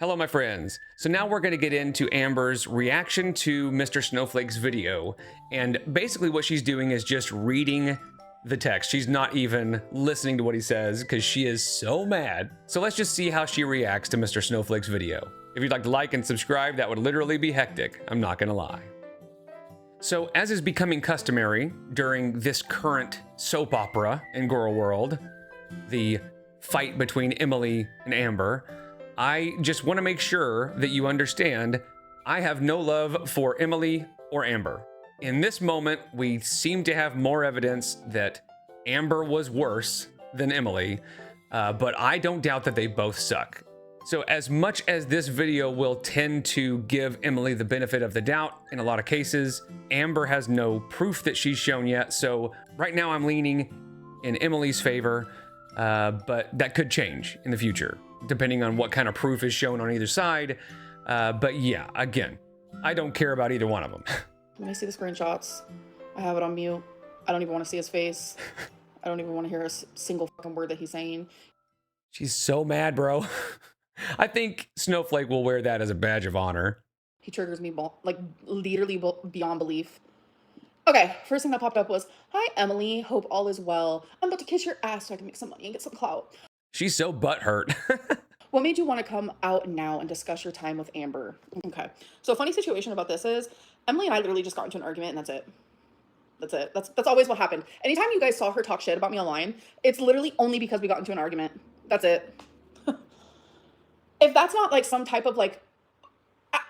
Hello, my friends. So now we're going to get into Amber's reaction to Mr. Snowflake's video. And basically what she's doing is just reading the text. She's not even listening to what he says because she is so mad. So let's just see how she reacts to Mr. Snowflake's video. If you'd like and subscribe, that would literally be hectic. I'm not going to lie. So as is becoming customary during this current soap opera in gorlworld, the fight between Emily and Amber, I just want to make sure that you understand I have no love for Emily or Amber. In this moment, we seem to have more evidence that Amber was worse than Emily, but I don't doubt that they both suck. So as much as this video will tend to give Emily the benefit of the doubt in a lot of cases, Amber has no proof that she's shown yet. So right now I'm leaning in Emily's favor, but that could change in the future, depending on what kind of proof is shown on either side. But yeah, again, I don't care about either one of them. Let me see the screenshots. I have it on mute. I don't even want to see his face. I don't even want to hear a single fucking word that he's saying. She's so mad, bro. I think Snowflake will wear that as a badge of honor. He triggers me like literally beyond belief. Okay, first thing that popped up was, "Hi Emily, hope all is well. I'm about to kiss your ass so I can make some money and get some clout." She's so butthurt. What made you want to come out now and discuss your time with Amber? Okay, so a funny situation about this is Emily and I literally just got into an argument and that's it. That's it. That's always what happened. Anytime you guys saw her talk shit about me online, it's literally only because we got into an argument. That's it. If that's not like some type of like,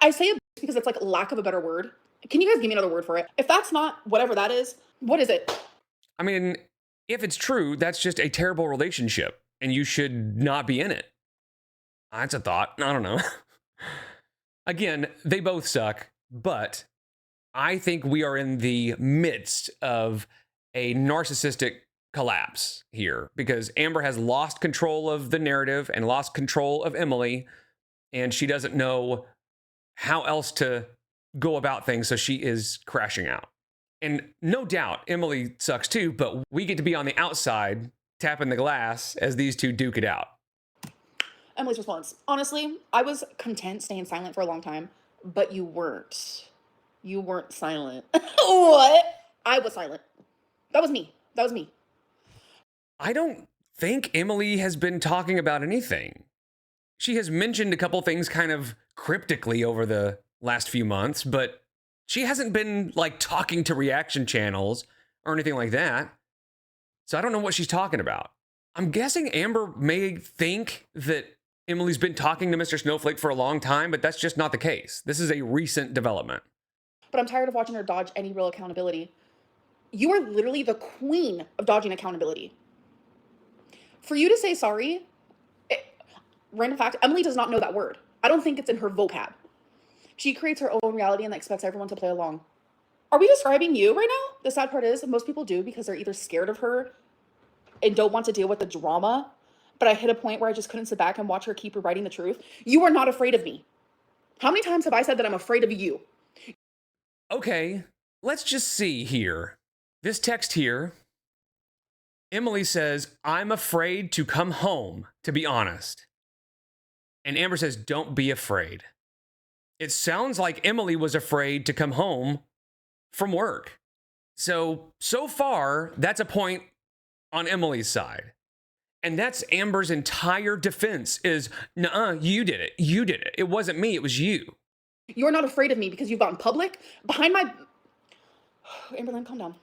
I say it because it's like lack of a better word. Can you guys give me another word for it? If that's not whatever that is, what is it? I mean, if it's true, that's just a terrible relationship and you should not be in it. That's a thought. I don't know. Again, they both suck, but I think we are in the midst of a narcissistic collapse here because Amber has lost control of the narrative and lost control of Emily, and she doesn't know how else to go about things, so she is crashing out. And no doubt Emily sucks too, but we get to be on the outside tapping the glass as these two duke it out. Emily's response: honestly, I was content staying silent for a long time, but you weren't. You weren't silent. What? I was silent. That was me. That was me. I don't think Emily has been talking about anything. She has mentioned a couple things kind of cryptically over the last few months, but she hasn't been like talking to reaction channels or anything like that. So I don't know what she's talking about. I'm guessing Amber may think that Emily's been talking to Mr. Snowflake for a long time, but that's just not the case. This is a recent development. But I'm tired of watching her dodge any real accountability. You are literally the queen of dodging accountability. For you to say sorry, random fact, Emily does not know that word. I don't think it's in her vocab. She creates her own reality and expects everyone to play along. Are we describing you right now? The sad part is most people do because they're either scared of her and don't want to deal with the drama. But I hit a point where I just couldn't sit back and watch her keep writing the truth. You are not afraid of me. How many times have I said that I'm afraid of you? Okay, let's just see here. This text here, Emily says, "I'm afraid to come home, to be honest." And Amber says, "Don't be afraid." It sounds like Emily was afraid to come home from work. So far, that's a point on Emily's side. And that's Amber's entire defense is, nuh-uh, you did it. You did it. It wasn't me. It was you. You're not afraid of me because you've gotten public behind my... Amberlynn, calm down.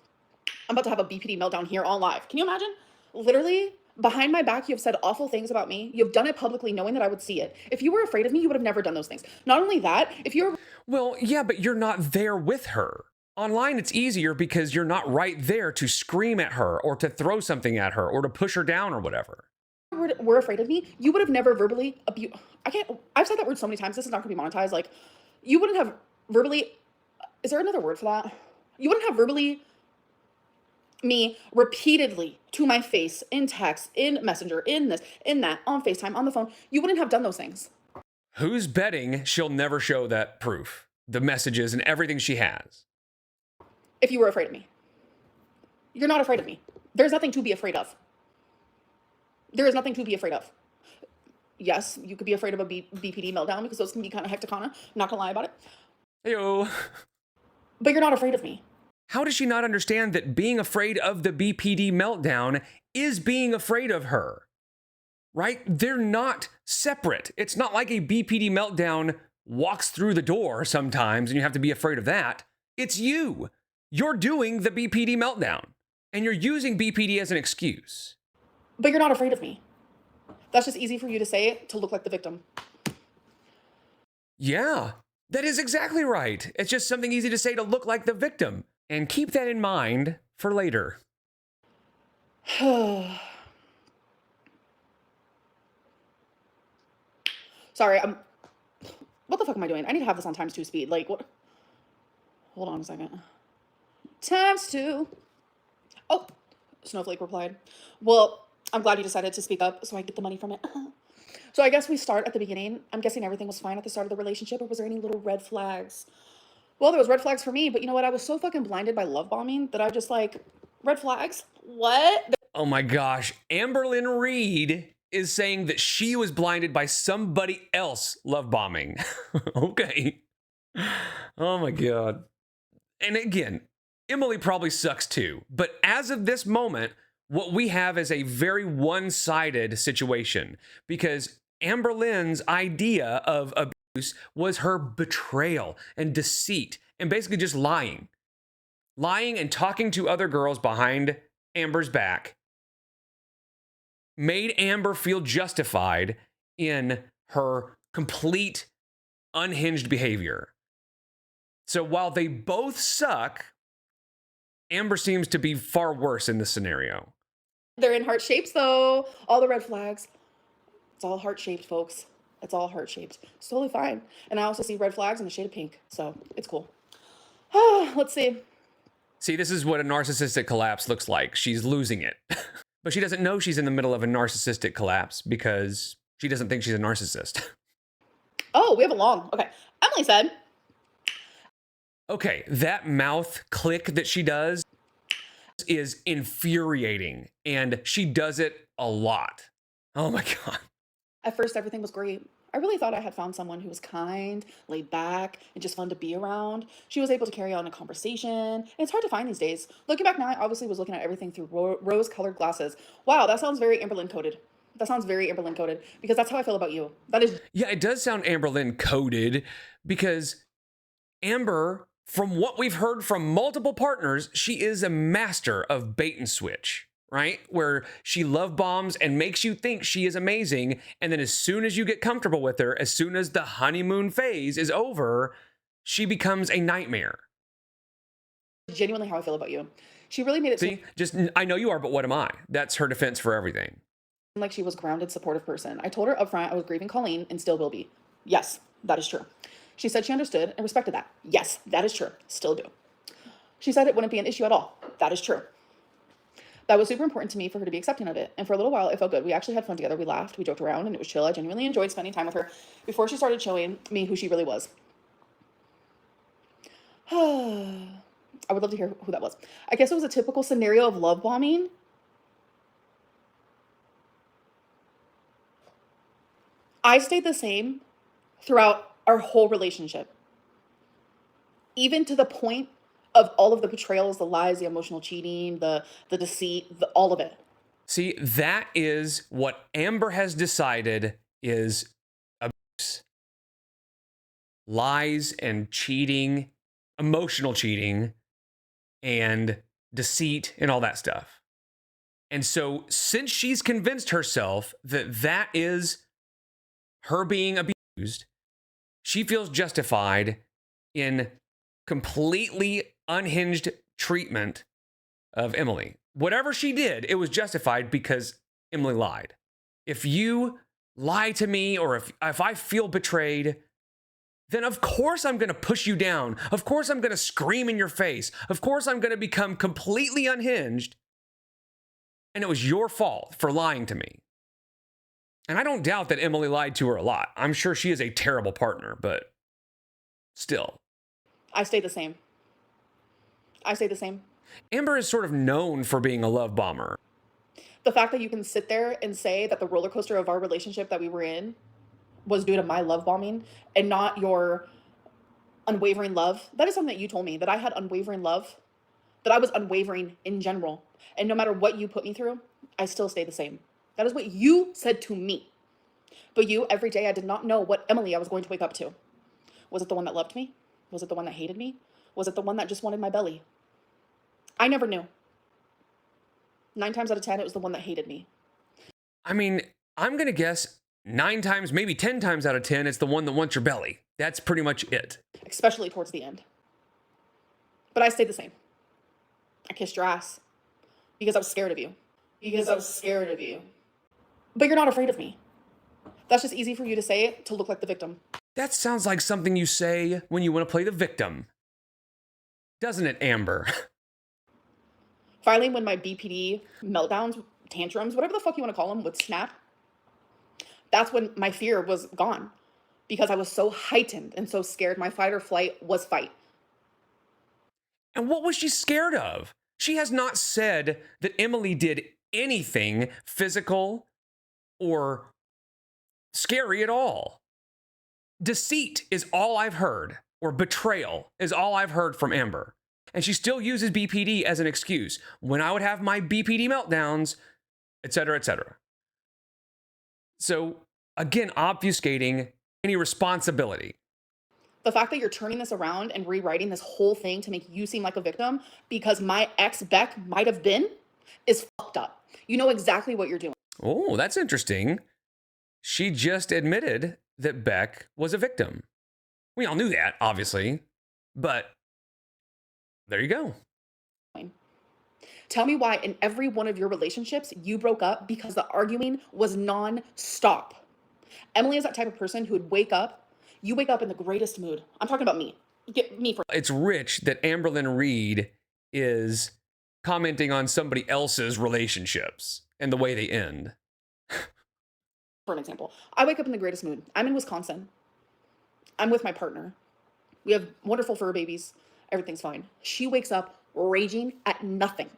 I'm about to have a BPD meltdown here on live. Can you imagine? Literally, behind my back, you have said awful things about me. You've done it publicly knowing that I would see it. If you were afraid of me, you would have never done those things. Not only that, if you're... Well, yeah, but you're not there with her. Online, it's easier because you're not right there to scream at her or to throw something at her or to push her down or whatever. Were afraid of me, you would have never verbally abused... I've said that word so many times. This is not going to be monetized. Like, you wouldn't have verbally... Is there another word for that? You wouldn't have verbally... me repeatedly to my face, in text, in Messenger, in this, in that, on FaceTime, on the phone. You wouldn't have done those things. Who's betting she'll never show that proof? The messages and everything she has. If you were afraid of me. You're not afraid of me. There's nothing to be afraid of. There is nothing to be afraid of. Yes, you could be afraid of a BPD meltdown because those can be kind of hecticana. I'm not gonna lie about it. Heyo. But you're not afraid of me. How does she not understand that being afraid of the BPD meltdown is being afraid of her? Right? They're not separate. It's not like a BPD meltdown walks through the door sometimes and you have to be afraid of that. It's you. You're doing the BPD meltdown and you're using BPD as an excuse. But you're not afraid of me. That's just easy for you to say to look like the victim. Yeah, that is exactly right. It's just something easy to say to look like the victim. And keep that in mind for later. Sorry, what the fuck am I doing? I need to have this on times 2 speed. Like, what? Hold on a second. Times 2. Oh, Snowflake replied. Well, I'm glad you decided to speak up so I get the money from it. So I guess we start at the beginning. I'm guessing everything was fine at the start of the relationship, or was there any little red flags? Well, there was red flags for me, but you know what? I was so fucking blinded by love bombing that I just like, red flags? What? Oh my gosh. Amberlynn Reed is saying that she was blinded by somebody else love bombing. Okay. Oh my God. And again, Emily probably sucks too. But as of this moment, what we have is a very one-sided situation because Amberlynn's idea of abuse was her betrayal and deceit and basically just lying. Lying and talking to other girls behind Amber's back made Amber feel justified in her complete unhinged behavior. So while they both suck, Amber seems to be far worse in this scenario. They're in heart shapes though. All the red flags. It's all heart shaped, folks. It's all heart shaped. It's totally fine. And I also see red flags in the shade of pink. So it's cool. Let's see. See, this is what a narcissistic collapse looks like. She's losing it. But she doesn't know she's in the middle of a narcissistic collapse because she doesn't think she's a narcissist. Oh, we have a long. Okay. Emily said. Okay, that mouth click that she does is infuriating, and she does it a lot. Oh my God. At first, everything was great. I really thought I had found someone who was kind, laid back, and just fun to be around. She was able to carry on a conversation, and it's hard to find these days. Looking back now, I obviously was looking at everything through rose-colored glasses. Wow, that sounds very Amberlynn coded. That sounds very Amberlynn coded because that's how I feel about you. That is. Yeah, it does sound Amberlynn coded because Amber, from what we've heard from multiple partners, she is a master of bait and switch, right? Where she love bombs and makes you think she is amazing. And then as soon as you get comfortable with her, as soon as the honeymoon phase is over, she becomes a nightmare. Genuinely how I feel about you. She really made it See, just, I know you are, but what am I? That's her defense for everything. Like she was a grounded, supportive person. I told her upfront I was grieving Colleen and still will be. Yes, that is true. She said she understood and respected that. Yes, that is true. Still do. She said it wouldn't be an issue at all. That is true. That was super important to me for her to be accepting of it. And for a little while, it felt good. We actually had fun together. We laughed, we joked around, and it was chill. I genuinely enjoyed spending time with her before she started showing me who she really was. I would love to hear who that was. I guess it was a typical scenario of love bombing. I stayed the same throughout our whole relationship. Even to the point of all of the betrayals, the lies, the emotional cheating, the deceit, all of it. See, that is what Amber has decided is abuse. Lies and cheating, emotional cheating, and deceit, and all that stuff. And so, since she's convinced herself that that is her being abused, she feels justified in completely unhinged treatment of Emily. Whatever she did, it was justified because Emily lied. If you lie to me or if I feel betrayed, then of course I'm going to push you down. Of course I'm going to scream in your face. Of course I'm going to become completely unhinged. And it was your fault for lying to me. And I don't doubt that Emily lied to her a lot. I'm sure she is a terrible partner, but still. I stay the same. I stay the same. Amber is sort of known for being a love bomber. The fact that you can sit there and say that the roller coaster of our relationship that we were in was due to my love bombing and not your unwavering love. That is something that you told me, that I had unwavering love, that I was unwavering in general. And no matter what you put me through, I still stay the same. That is what you said to me. But you, every day, I did not know what Emily I was going to wake up to. Was it the one that loved me? Was it the one that hated me? Was it the one that just wanted my belly? I never knew. 9 times out of 10, it was the one that hated me. I mean, I'm going to guess 9 times, maybe 10 times out of 10, it's the one that wants your belly. That's pretty much it. Especially towards the end. But I stayed the same. I kissed your ass. Because I was scared of you. Because I was scared of you. But you're not afraid of me. That's just easy for you to say to look like the victim. That sounds like something you say when you want to play the victim. Doesn't it, Amber? Finally, when my BPD meltdowns, tantrums, whatever the fuck you want to call them, would snap, that's when my fear was gone. Because I was so heightened and so scared. My fight or flight was fight. And what was she scared of? She has not said that Emily did anything physical or scary at all. Deceit is all I've heard, or betrayal is all I've heard from Amber. And she still uses BPD as an excuse. When I would have my BPD meltdowns, etc., etc. So, again, obfuscating any responsibility. The fact that you're turning this around and rewriting this whole thing to make you seem like a victim because my ex Beck might have been is fucked up. You know exactly what you're doing. Oh, that's interesting. She just admitted that Beck was a victim. We all knew that, obviously, but there you go. Tell me why in every one of your relationships you broke up because the arguing was non-stop. Emily is that type of person who would wake up. You wake up in the greatest mood. I'm talking about me. Get me for. It's rich that Amberlynn Reed is commenting on somebody else's relationships and the way they end. For an example, I wake up in the greatest mood. I'm in Wisconsin. I'm with my partner. We have wonderful fur babies. Everything's fine. She wakes up raging at nothing.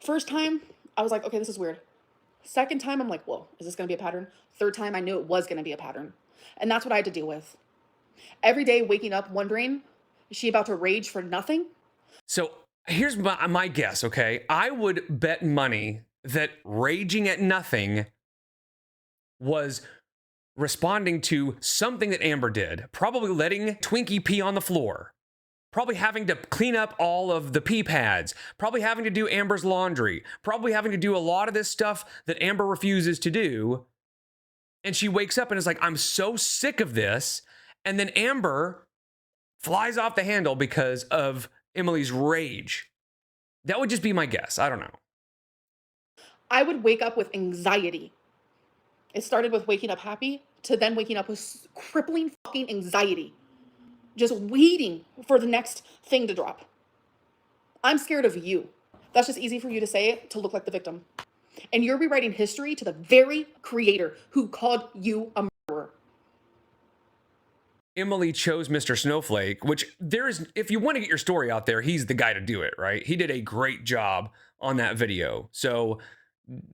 First time, I was like, okay, this is weird. Second time, I'm like, whoa, is this going to be a pattern? Third time, I knew it was going to be a pattern. And that's what I had to deal with. Every day waking up wondering, is she about to rage for nothing? So here's my guess, okay? I would bet money that raging at nothing was responding to something that Amber did. Probably letting Twinkie pee on the floor. Probably having to clean up all of the pee pads. Probably having to do Amber's laundry. Probably having to do a lot of this stuff that Amber refuses to do. And she wakes up and is like, I'm so sick of this. And then Amber flies off the handle because of Emily's rage. That would just be my guess. I don't know. I would wake up with anxiety. It started with waking up happy to then waking up with crippling fucking anxiety. Just waiting for the next thing to drop. I'm scared of you. That's just easy for you to say it to look like the victim. And you're rewriting history to the very creator who called you a murderer. Emily chose Mr. Snowflake, which if you want to get your story out there, he's the guy to do it, right? He did a great job on that video. So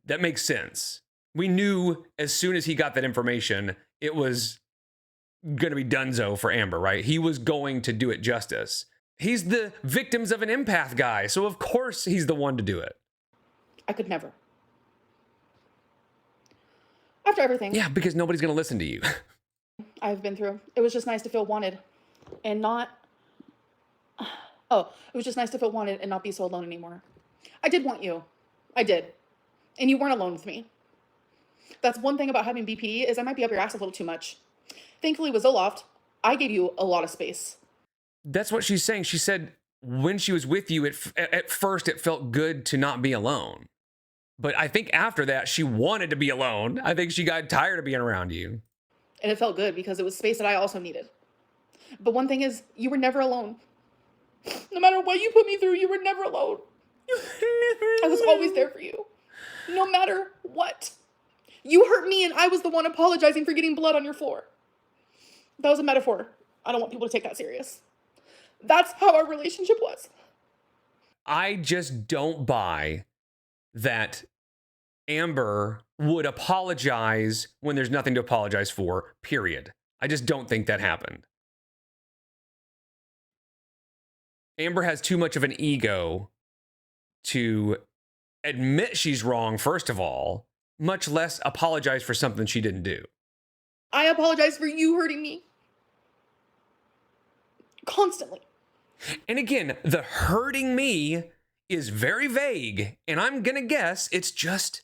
that makes sense. We knew as soon as he got that information, it was going to be donezo for Amber, right? He was going to do it justice. He's the victims of an empath guy, so of course he's the one to do it. I could never. After everything. Yeah, because nobody's going to listen to you. I've been through. It was just nice to feel wanted and not. Oh, it was just nice to feel wanted and not be so alone anymore. I did want you. I did. And you weren't alone with me. That's one thing about having BPD is I might be up your ass a little too much. Thankfully with Zoloft, I gave you a lot of space. That's what she's saying. She said when she was with you, at first it felt good to not be alone. But I think after that, she wanted to be alone. I think she got tired of being around you. And it felt good because it was space that I also needed. But one thing is, you were never alone. No matter what you put me through, you were never alone. I was always there for you. No matter what. You hurt me and I was the one apologizing for getting blood on your floor. That was a metaphor. I don't want people to take that serious. That's how our relationship was. I just don't buy that Amber would apologize when there's nothing to apologize for, period. I just don't think that happened. Amber has too much of an ego to admit she's wrong, first of all, much less apologize for something she didn't do. I apologize for you hurting me. Constantly. And again, the hurting me is very vague, and I'm gonna guess it's just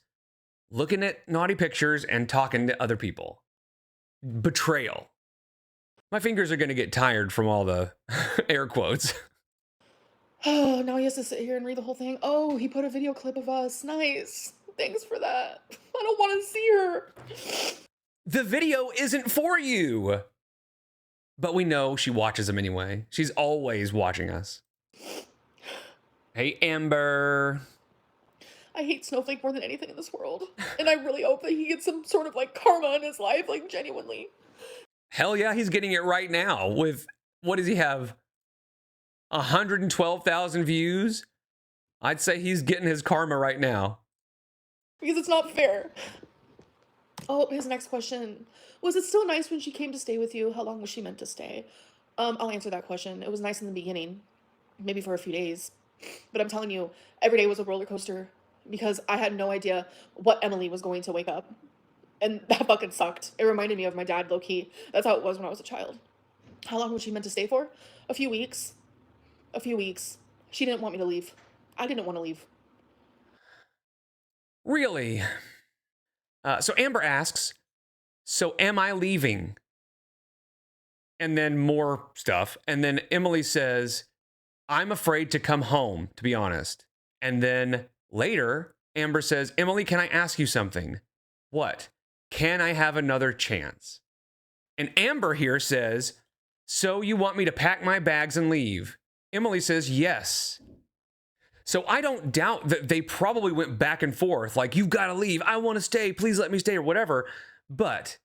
looking at naughty pictures and talking to other people. Betrayal. My fingers are gonna get tired from all the air quotes. Oh, now he has to sit here and read the whole thing. Oh, he put a video clip of us. Nice. Thanks for that. I don't want to see her. The video isn't for you. But we know she watches them anyway. She's always watching us. Hey, Amber. I hate Snowflake more than anything in this world. And I really hope that he gets some sort of like karma in his life, like genuinely. Hell yeah, he's getting it right now with, what does he have? 112,000 views? I'd say he's getting his karma right now. Because it's not fair. Oh, his next question. Was it still nice when she came to stay with you? How long was she meant to stay? I'll answer that question. It was nice in the beginning, maybe for a few days. But I'm telling you, every day was a roller coaster because I had no idea what Emily was going to wake up. And that fucking sucked. It reminded me of my dad, low key. That's how it was when I was a child. How long was she meant to stay for? A few weeks. A few weeks. She didn't want me to leave. I didn't want to leave. Really? So Amber asks, so am I leaving? And then more stuff. And then Emily says, I'm afraid to come home, to be honest. And then later, Amber says, Emily, can I ask you something? What? Can I have another chance? And Amber here says, so you want me to pack my bags and leave? Emily says, yes. So I don't doubt that they probably went back and forth, like, you've got to leave. I want to stay. Please let me stay, or whatever. But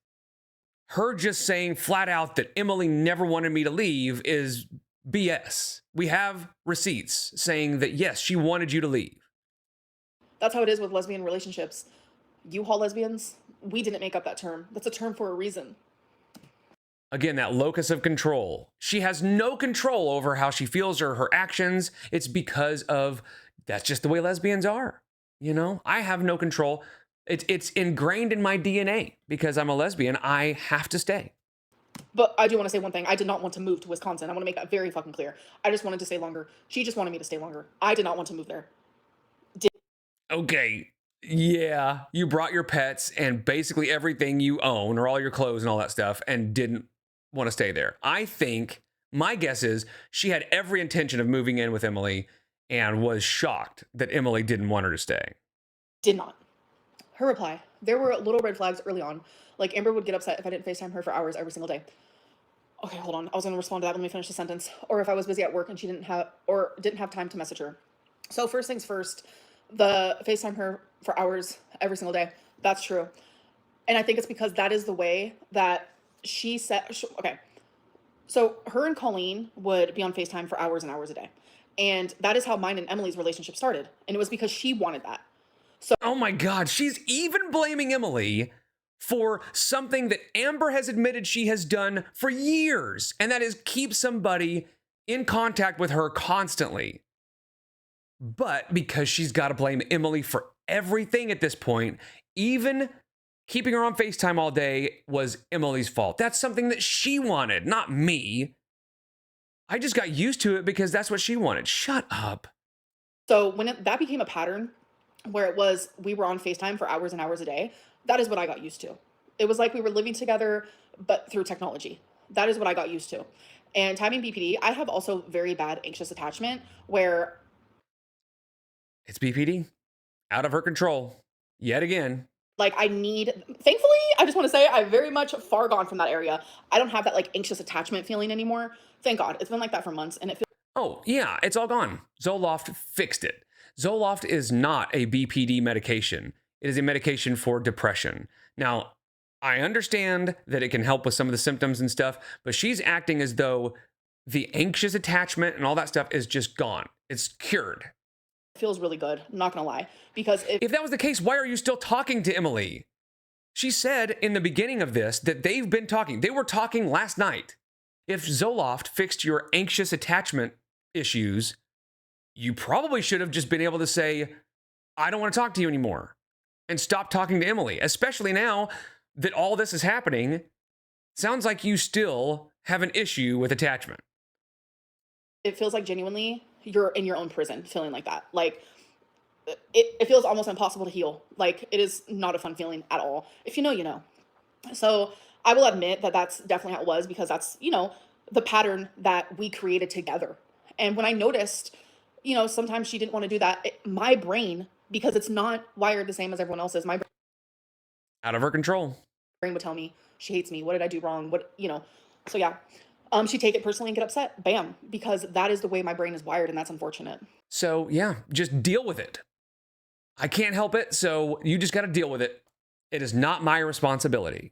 her just saying flat out that Emily never wanted me to leave is BS. We have receipts saying that, yes, she wanted you to leave. That's how it is with lesbian relationships. U-Haul lesbians, we didn't make up that term. That's a term for a reason. Again, that locus of control. She has no control over how she feels or her actions. It's because of, that's just the way lesbians are. You know, I have no control. It's ingrained in my DNA because I'm a lesbian. I have to stay. But I do want to say one thing. I did not want to move to Wisconsin. I want to make that very fucking clear. I just wanted to stay longer. She just wanted me to stay longer. I did not want to move there. Okay. Yeah. You brought your pets and basically everything you own, or all your clothes and all that stuff, and didn't want to stay there. I think my guess is she had every intention of moving in with Emily and was shocked that Emily didn't want her to stay. Did not. Her reply. There were little red flags early on. Like Amber would get upset if I didn't FaceTime her for hours every single day. Okay, hold on. I was going to respond to that. Let me finish the sentence. Or if I was busy at work and she didn't have time to message her. So first things first, the FaceTime her for hours every single day. That's true. And I think it's because that is the way that she said, okay. So her and Colleen would be on FaceTime for hours and hours a day. And that is how mine and Emily's relationship started. And it was because she wanted that. So, oh my God, she's even blaming Emily for something that Amber has admitted she has done for years. And that is keep somebody in contact with her constantly. But because she's got to blame Emily for everything at this point, even keeping her on FaceTime all day was Emily's fault. That's something that she wanted, not me. I just got used to it because that's what she wanted. Shut up. So when that became a pattern where it was we were on FaceTime for hours and hours a day, that is what I got used to. It was like we were living together, but through technology. That is what I got used to. And having BPD, I have also very bad anxious attachment where... It's BPD. Out of her control. Yet again. Like thankfully, I just want to say I'm very much far gone from that area. I don't have that like anxious attachment feeling anymore. Thank God. It's been like that for months and it feels... Oh, yeah, it's all gone. Zoloft fixed it. Zoloft is not a BPD medication. It is a medication for depression. Now, I understand that it can help with some of the symptoms and stuff, but she's acting as though the anxious attachment and all that stuff is just gone. It's cured. feels really good, I'm not gonna lie. Because If that was the case, why are you still talking to Emily? She said in the beginning of this that they've been talking. They were talking last night. If Zoloft fixed your anxious attachment issues, you probably should have just been able to say, I don't want to talk to you anymore, and stop talking to Emily, especially now that all this is happening. Sounds like you still have an issue with attachment. it feels like genuinely you're in your own prison feeling like that. Like, it feels almost impossible to heal. Like, it is not a fun feeling at all. If you know, you know. So I will admit that that's definitely how it was, because that's, the pattern that we created together. And when I noticed, sometimes she didn't want to do that, my brain, because it's not wired the same as everyone else's, my Out of her control. brain would tell me she hates me. What did I do wrong? So yeah. She'd take it personally and get upset. Bam. Because that is the way my brain is wired, and that's unfortunate. So yeah, just deal with it. I can't help it, so you just got to deal with it. It is not my responsibility.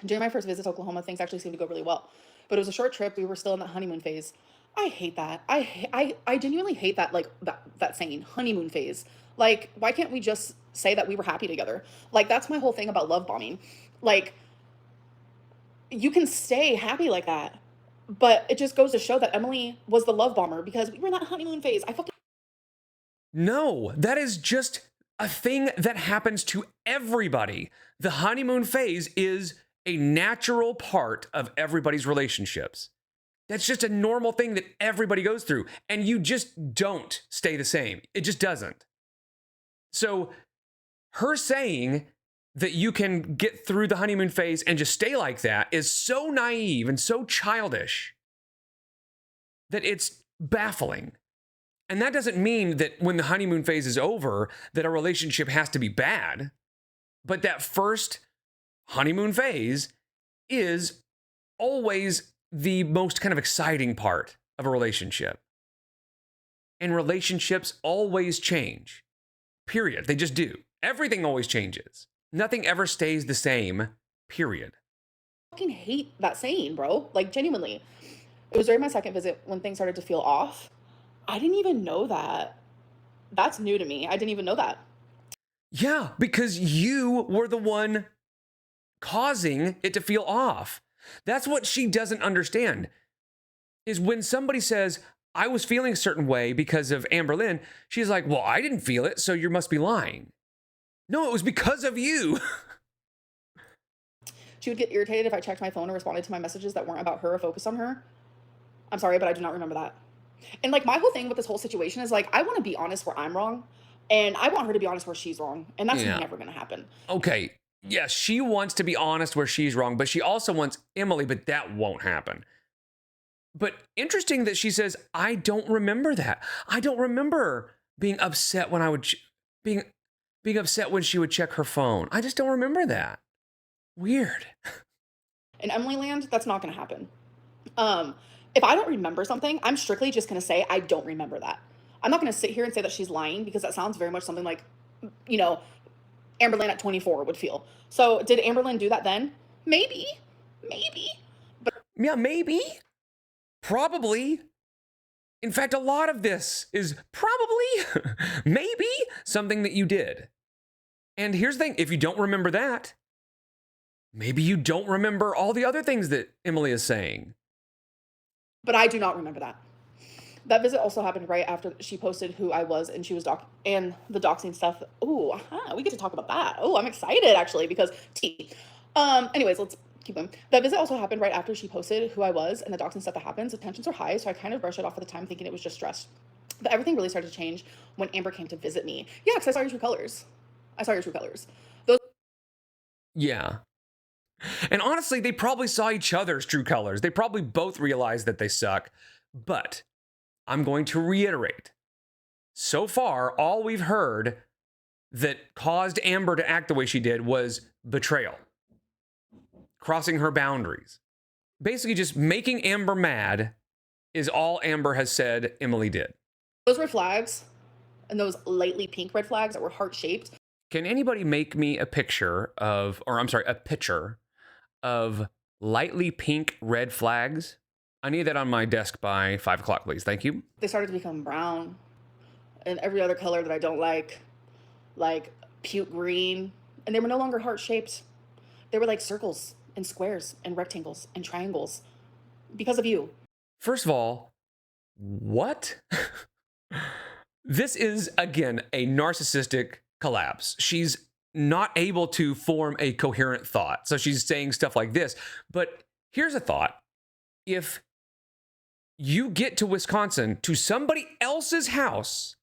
During my first visit to Oklahoma, things actually seemed to go really well. But it was a short trip. We were still in that honeymoon phase. I hate that. I genuinely hate that, like, that saying, honeymoon phase. Like, why can't we just say that we were happy together? Like, that's my whole thing about love bombing. Like, you can stay happy like that. But it just goes to show that Emily was the love bomber, because we were in that honeymoon phase. No, that is just a thing that happens to everybody. The honeymoon phase is a natural part of everybody's relationships. That's just a normal thing that everybody goes through, and you just don't stay the same. It just doesn't. So her saying that you can get through the honeymoon phase and just stay like that is so naive and so childish that it's baffling. And that doesn't mean that when the honeymoon phase is over, that a relationship has to be bad. But that first honeymoon phase is always the most kind of exciting part of a relationship. And relationships always change. Period. They just do. Everything always changes. Nothing ever stays the same. Period. I fucking hate that saying, bro. Like, genuinely. It was during my second visit when things started to feel off. I didn't even know that. That's new to me. I didn't even know that. Yeah, because you were the one causing it to feel off. That's what she doesn't understand. Is when somebody says, I was feeling a certain way because of Amberlynn, she's like, well, I didn't feel it, so you must be lying. No, it was because of you. She would get irritated if I checked my phone or responded to my messages that weren't about her or focused on her. I'm sorry, but I do not remember that. And, like, my whole thing with this whole situation is, like, I want to be honest where I'm wrong, and I want her to be honest where she's wrong, and that's never going to happen. Okay, yeah, she wants to be honest where she's wrong, but she also wants Emily, but that won't happen. But interesting that she says, I don't remember that. I don't remember being upset when I would being upset when she would check her phone. I just don't remember that. Weird. In Emily land, that's not going to happen. If I don't remember something, I'm strictly just going to say I don't remember that. I'm not going to sit here and say that she's lying, because that sounds very much something like, Amberlynn at 24 would feel. So did Amberlynn do that then? Maybe. But yeah, maybe. Probably. In fact, a lot of this is probably, maybe something that you did. And here's the thing, if you don't remember that, maybe you don't remember all the other things that Emily is saying. But I do not remember that. That visit also happened right after she posted who I was, and she was and the doxing stuff. Ooh, we get to talk about that. Oh, I'm excited, actually, because anyways, let's keep going. That visit also happened right after she posted who I was and the doxing stuff that happens. The tensions were high, so I kind of brushed it off at the time, thinking it was just stress. But everything really started to change when Amber came to visit me. Yeah, because I saw your true colors. Yeah. And honestly, they probably saw each other's true colors. They probably both realized that they suck. But I'm going to reiterate. So far, all we've heard that caused Amber to act the way she did was betrayal. Crossing her boundaries. Basically just making Amber mad is all Amber has said Emily did. Those red flags, and those lightly pink red flags that were heart-shaped. Can anybody make me a picture of lightly pink red flags? I need that on my desk by 5 o'clock, please. Thank you. They started to become brown. and every other color that I don't like puke green. And they were no longer heart shaped. They were like circles and squares and rectangles and triangles because of you. First of all, what? This is, again, a narcissistic collapse. She's not able to form a coherent thought. So she's saying stuff like this. But here's a thought. If you get to Wisconsin, to somebody else's house,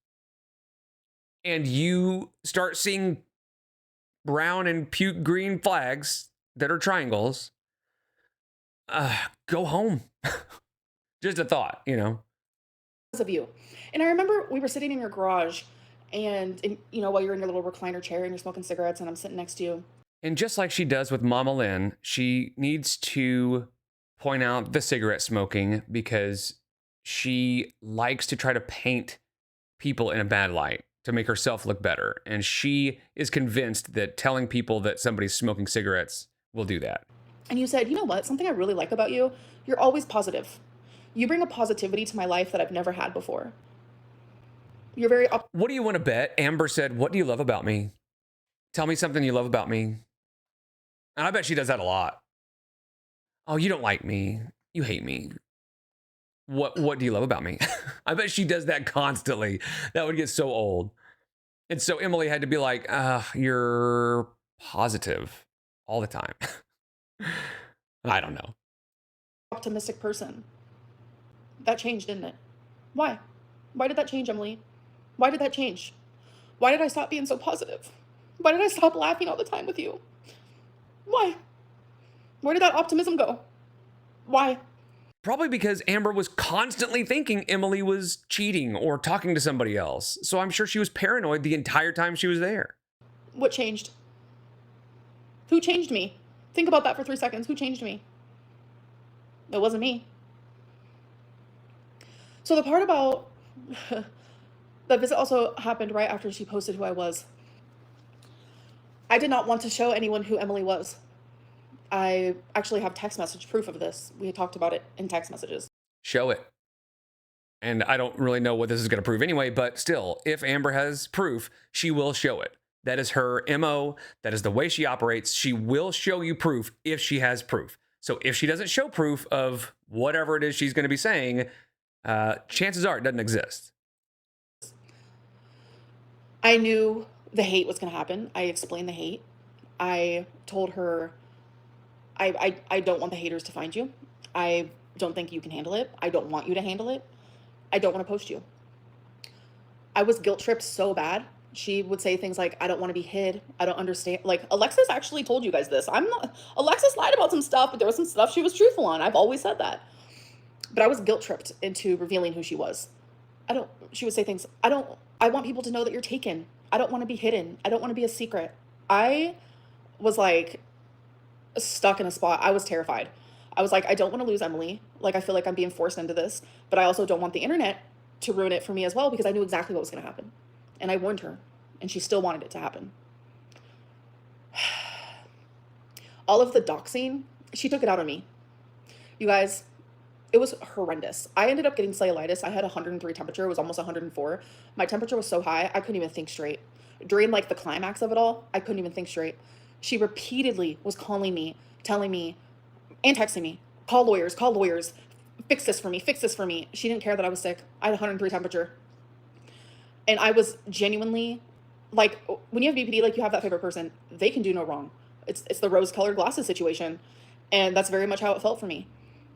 and you start seeing brown and puke green flags that are triangles, go home. Just a thought, you know. Because of you. And I remember we were sitting in your garage and while you're in your little recliner chair and you're smoking cigarettes and I'm sitting next to you. And just like she does with Mama Lynn, she needs to point out the cigarette smoking because she likes to try to paint people in a bad light to make herself look better. And she is convinced that telling people that somebody's smoking cigarettes will do that. And you said, you know what? Something I really like about you, you're always positive. You bring a positivity to my life that I've never had before. You're very What do you want to bet? Amber said, what do you love about me? Tell me something you love about me. And I bet she does that a lot. Oh, you don't like me. You hate me. What do you love about me? I bet she does that constantly. That would get so old. And so Emily had to be like, you're positive all the time. I don't know. optimistic person. That changed, didn't it? Why? Why did that change, Emily? Why did that change? Why did I stop being so positive? Why did I stop laughing all the time with you? Why? Where did that optimism go? Why? Probably because Amber was constantly thinking Emily was cheating or talking to somebody else. So I'm sure she was paranoid the entire time she was there. What changed? Who changed me? Think about that for 3 seconds. Who changed me? It wasn't me. So the part about that visit also happened right after she posted who I was. I did not want to show anyone who Emily was. I actually have text message proof of this. We had talked about it in text messages. Show it. And I don't really know what this is going to prove anyway, but still, if Amber has proof, she will show it. That is her MO. That is the way she operates. She will show you proof if she has proof. So if she doesn't show proof of whatever it is she's going to be saying, chances are it doesn't exist. I knew the hate was going to happen. I explained the hate. I told her, I don't want the haters to find you. I don't think you can handle it. I don't want you to handle it. I don't want to post you. I was guilt tripped so bad. She would say things like, I don't want to be hid. I don't understand. Like, Alexis actually told you guys this. Alexis lied about some stuff, but there was some stuff she was truthful on. I've always said that. But I was guilt tripped into revealing who she was. She would say things, I want people to know that you're taken. I don't want to be hidden. I don't want to be a secret. I was like stuck in a spot. I was terrified. I was like, I don't want to lose Emily. Like, I feel like I'm being forced into this, but I also don't want the internet to ruin it for me as well, because I knew exactly what was going to happen. And I warned her, and she still wanted it to happen. All of the doxing, she took it out on me. You guys, it was horrendous. I ended up getting cellulitis. I had 103 temperature. It was almost 104. My temperature was so high, I couldn't even think straight. During like the climax of it all, I couldn't even think straight. She repeatedly was calling me, telling me, and texting me, call lawyers, fix this for me, fix this for me. She didn't care that I was sick. I had 103 temperature. And I was genuinely, like, when you have BPD, like, you have that favorite person, they can do no wrong. It's the rose-colored glasses situation. And that's very much how it felt for me.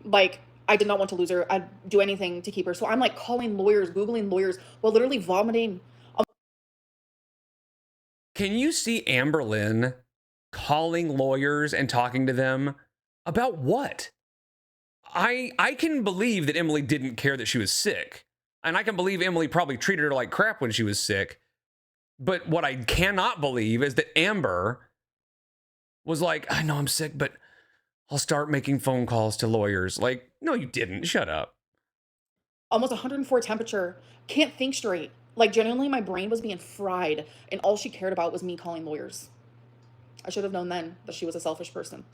Like, I did not want to lose her. I'd do anything to keep her. So I'm, like, calling lawyers, Googling lawyers, while literally vomiting. Can you see Amberlynn calling lawyers and talking to them about what? I can believe that Emily didn't care that she was sick. And I can believe Emily probably treated her like crap when she was sick. But what I cannot believe is that Amber was like, I know I'm sick, but I'll start making phone calls to lawyers. Like, no, you didn't. Shut up. Almost 104 temperature. Can't think straight. Like, genuinely, my brain was being fried. And all she cared about was me calling lawyers. I should have known then that she was a selfish person.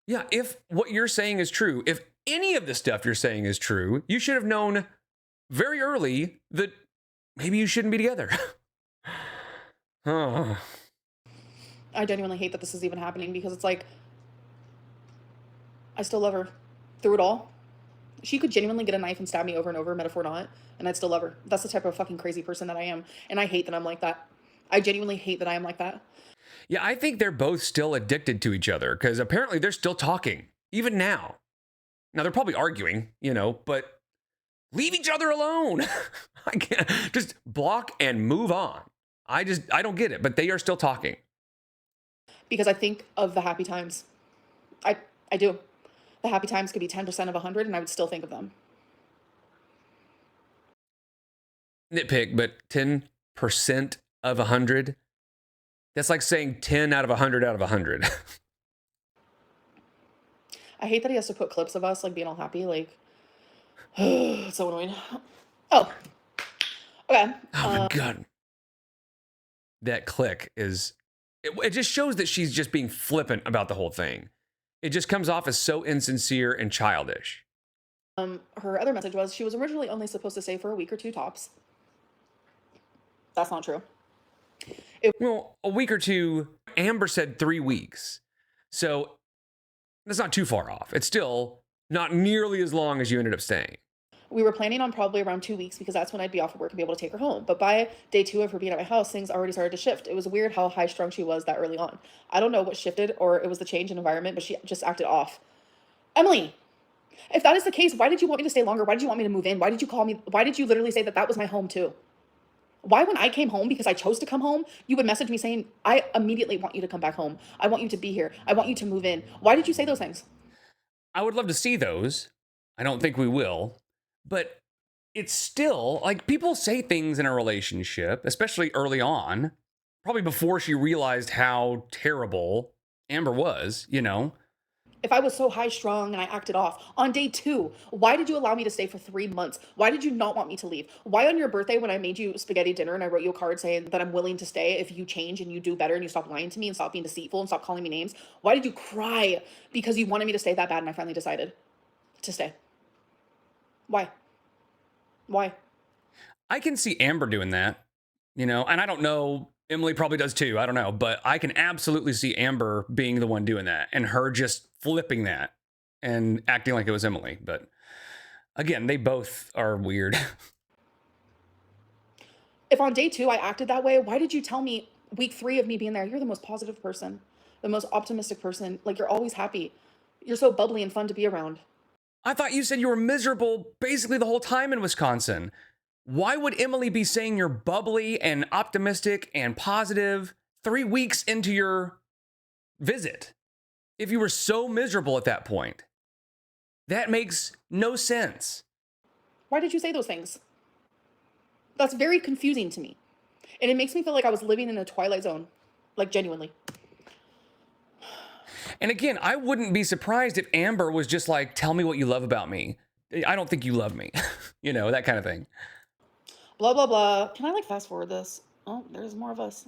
Yeah, if what you're saying is true, if any of the stuff you're saying is true, you should have known very early that maybe you shouldn't be together. Oh. I genuinely hate that this is even happening because it's like, I still love her through it all. She could genuinely get a knife and stab me over and over, metaphor not, and I'd still love her. That's the type of fucking crazy person that I am. And I hate that I'm like that. I genuinely hate that I am like that. Yeah, I think they're both still addicted to each other because apparently they're still talking, even now. Now, they're probably arguing, but leave each other alone. I can't just block and move on. I don't get it, but they are still talking. Because I think of the happy times. I do. The happy times could be 10% of 100 and I would still think of them. Nitpick, but 10% of 100, that's like saying 10 out of 100 out of 100. I hate that he has to put clips of us like being all happy. Like, it's so annoying. Oh, okay. Oh my God. That click is, it just shows that she's just being flippant about the whole thing. It just comes off as so insincere and childish. Her other message was she was originally only supposed to stay for a week or two tops. That's not true. Well, a week or two, Amber said 3 weeks. So that's not too far off. It's still not nearly as long as you ended up staying. We were planning on probably around 2 weeks because that's when I'd be off of work and be able to take her home. But by day 2 of her being at my house, things already started to shift. It was weird how high strung she was that early on. I don't know what shifted or it was the change in environment, but she just acted off. Emily, if that is the case, why did you want me to stay longer? Why did you want me to move in? Why did you call me? Why did you literally say that that was my home too? Why, when I came home because I chose to come home, you would message me saying, I immediately want you to come back home. I want you to be here. I want you to move in. Why did you say those things? I would love to see those. I don't think we will. But it's still like people say things in a relationship, especially early on, probably before she realized how terrible Amber was, If I was so high strung and I acted off on day 2, why did you allow me to stay for 3 months? Why did you not want me to leave? Why on your birthday when I made you spaghetti dinner and I wrote you a card saying that I'm willing to stay if you change and you do better and you stop lying to me and stop being deceitful and stop calling me names? Why did you cry because you wanted me to stay that bad and I finally decided to stay? Why? Why? I can see Amber doing that, and I don't know. Emily probably does too. I don't know. But I can absolutely see Amber being the one doing that and her just flipping that and acting like it was Emily. But again, they both are weird. If on day 2 I acted that way, why did you tell me week 3 of me being there, you're the most positive person, the most optimistic person, like you're always happy. You're so bubbly and fun to be around. I thought you said you were miserable basically the whole time in Wisconsin. Why would Emily be saying you're bubbly and optimistic and positive 3 weeks into your visit if you were so miserable at that point? That makes no sense. Why did you say those things? That's very confusing to me. And it makes me feel like I was living in a twilight zone, like genuinely. And again, I wouldn't be surprised if Amber was just like, tell me what you love about me. I don't think you love me. That kind of thing. Blah, blah, blah. Can I fast forward this? Oh, there's more of us.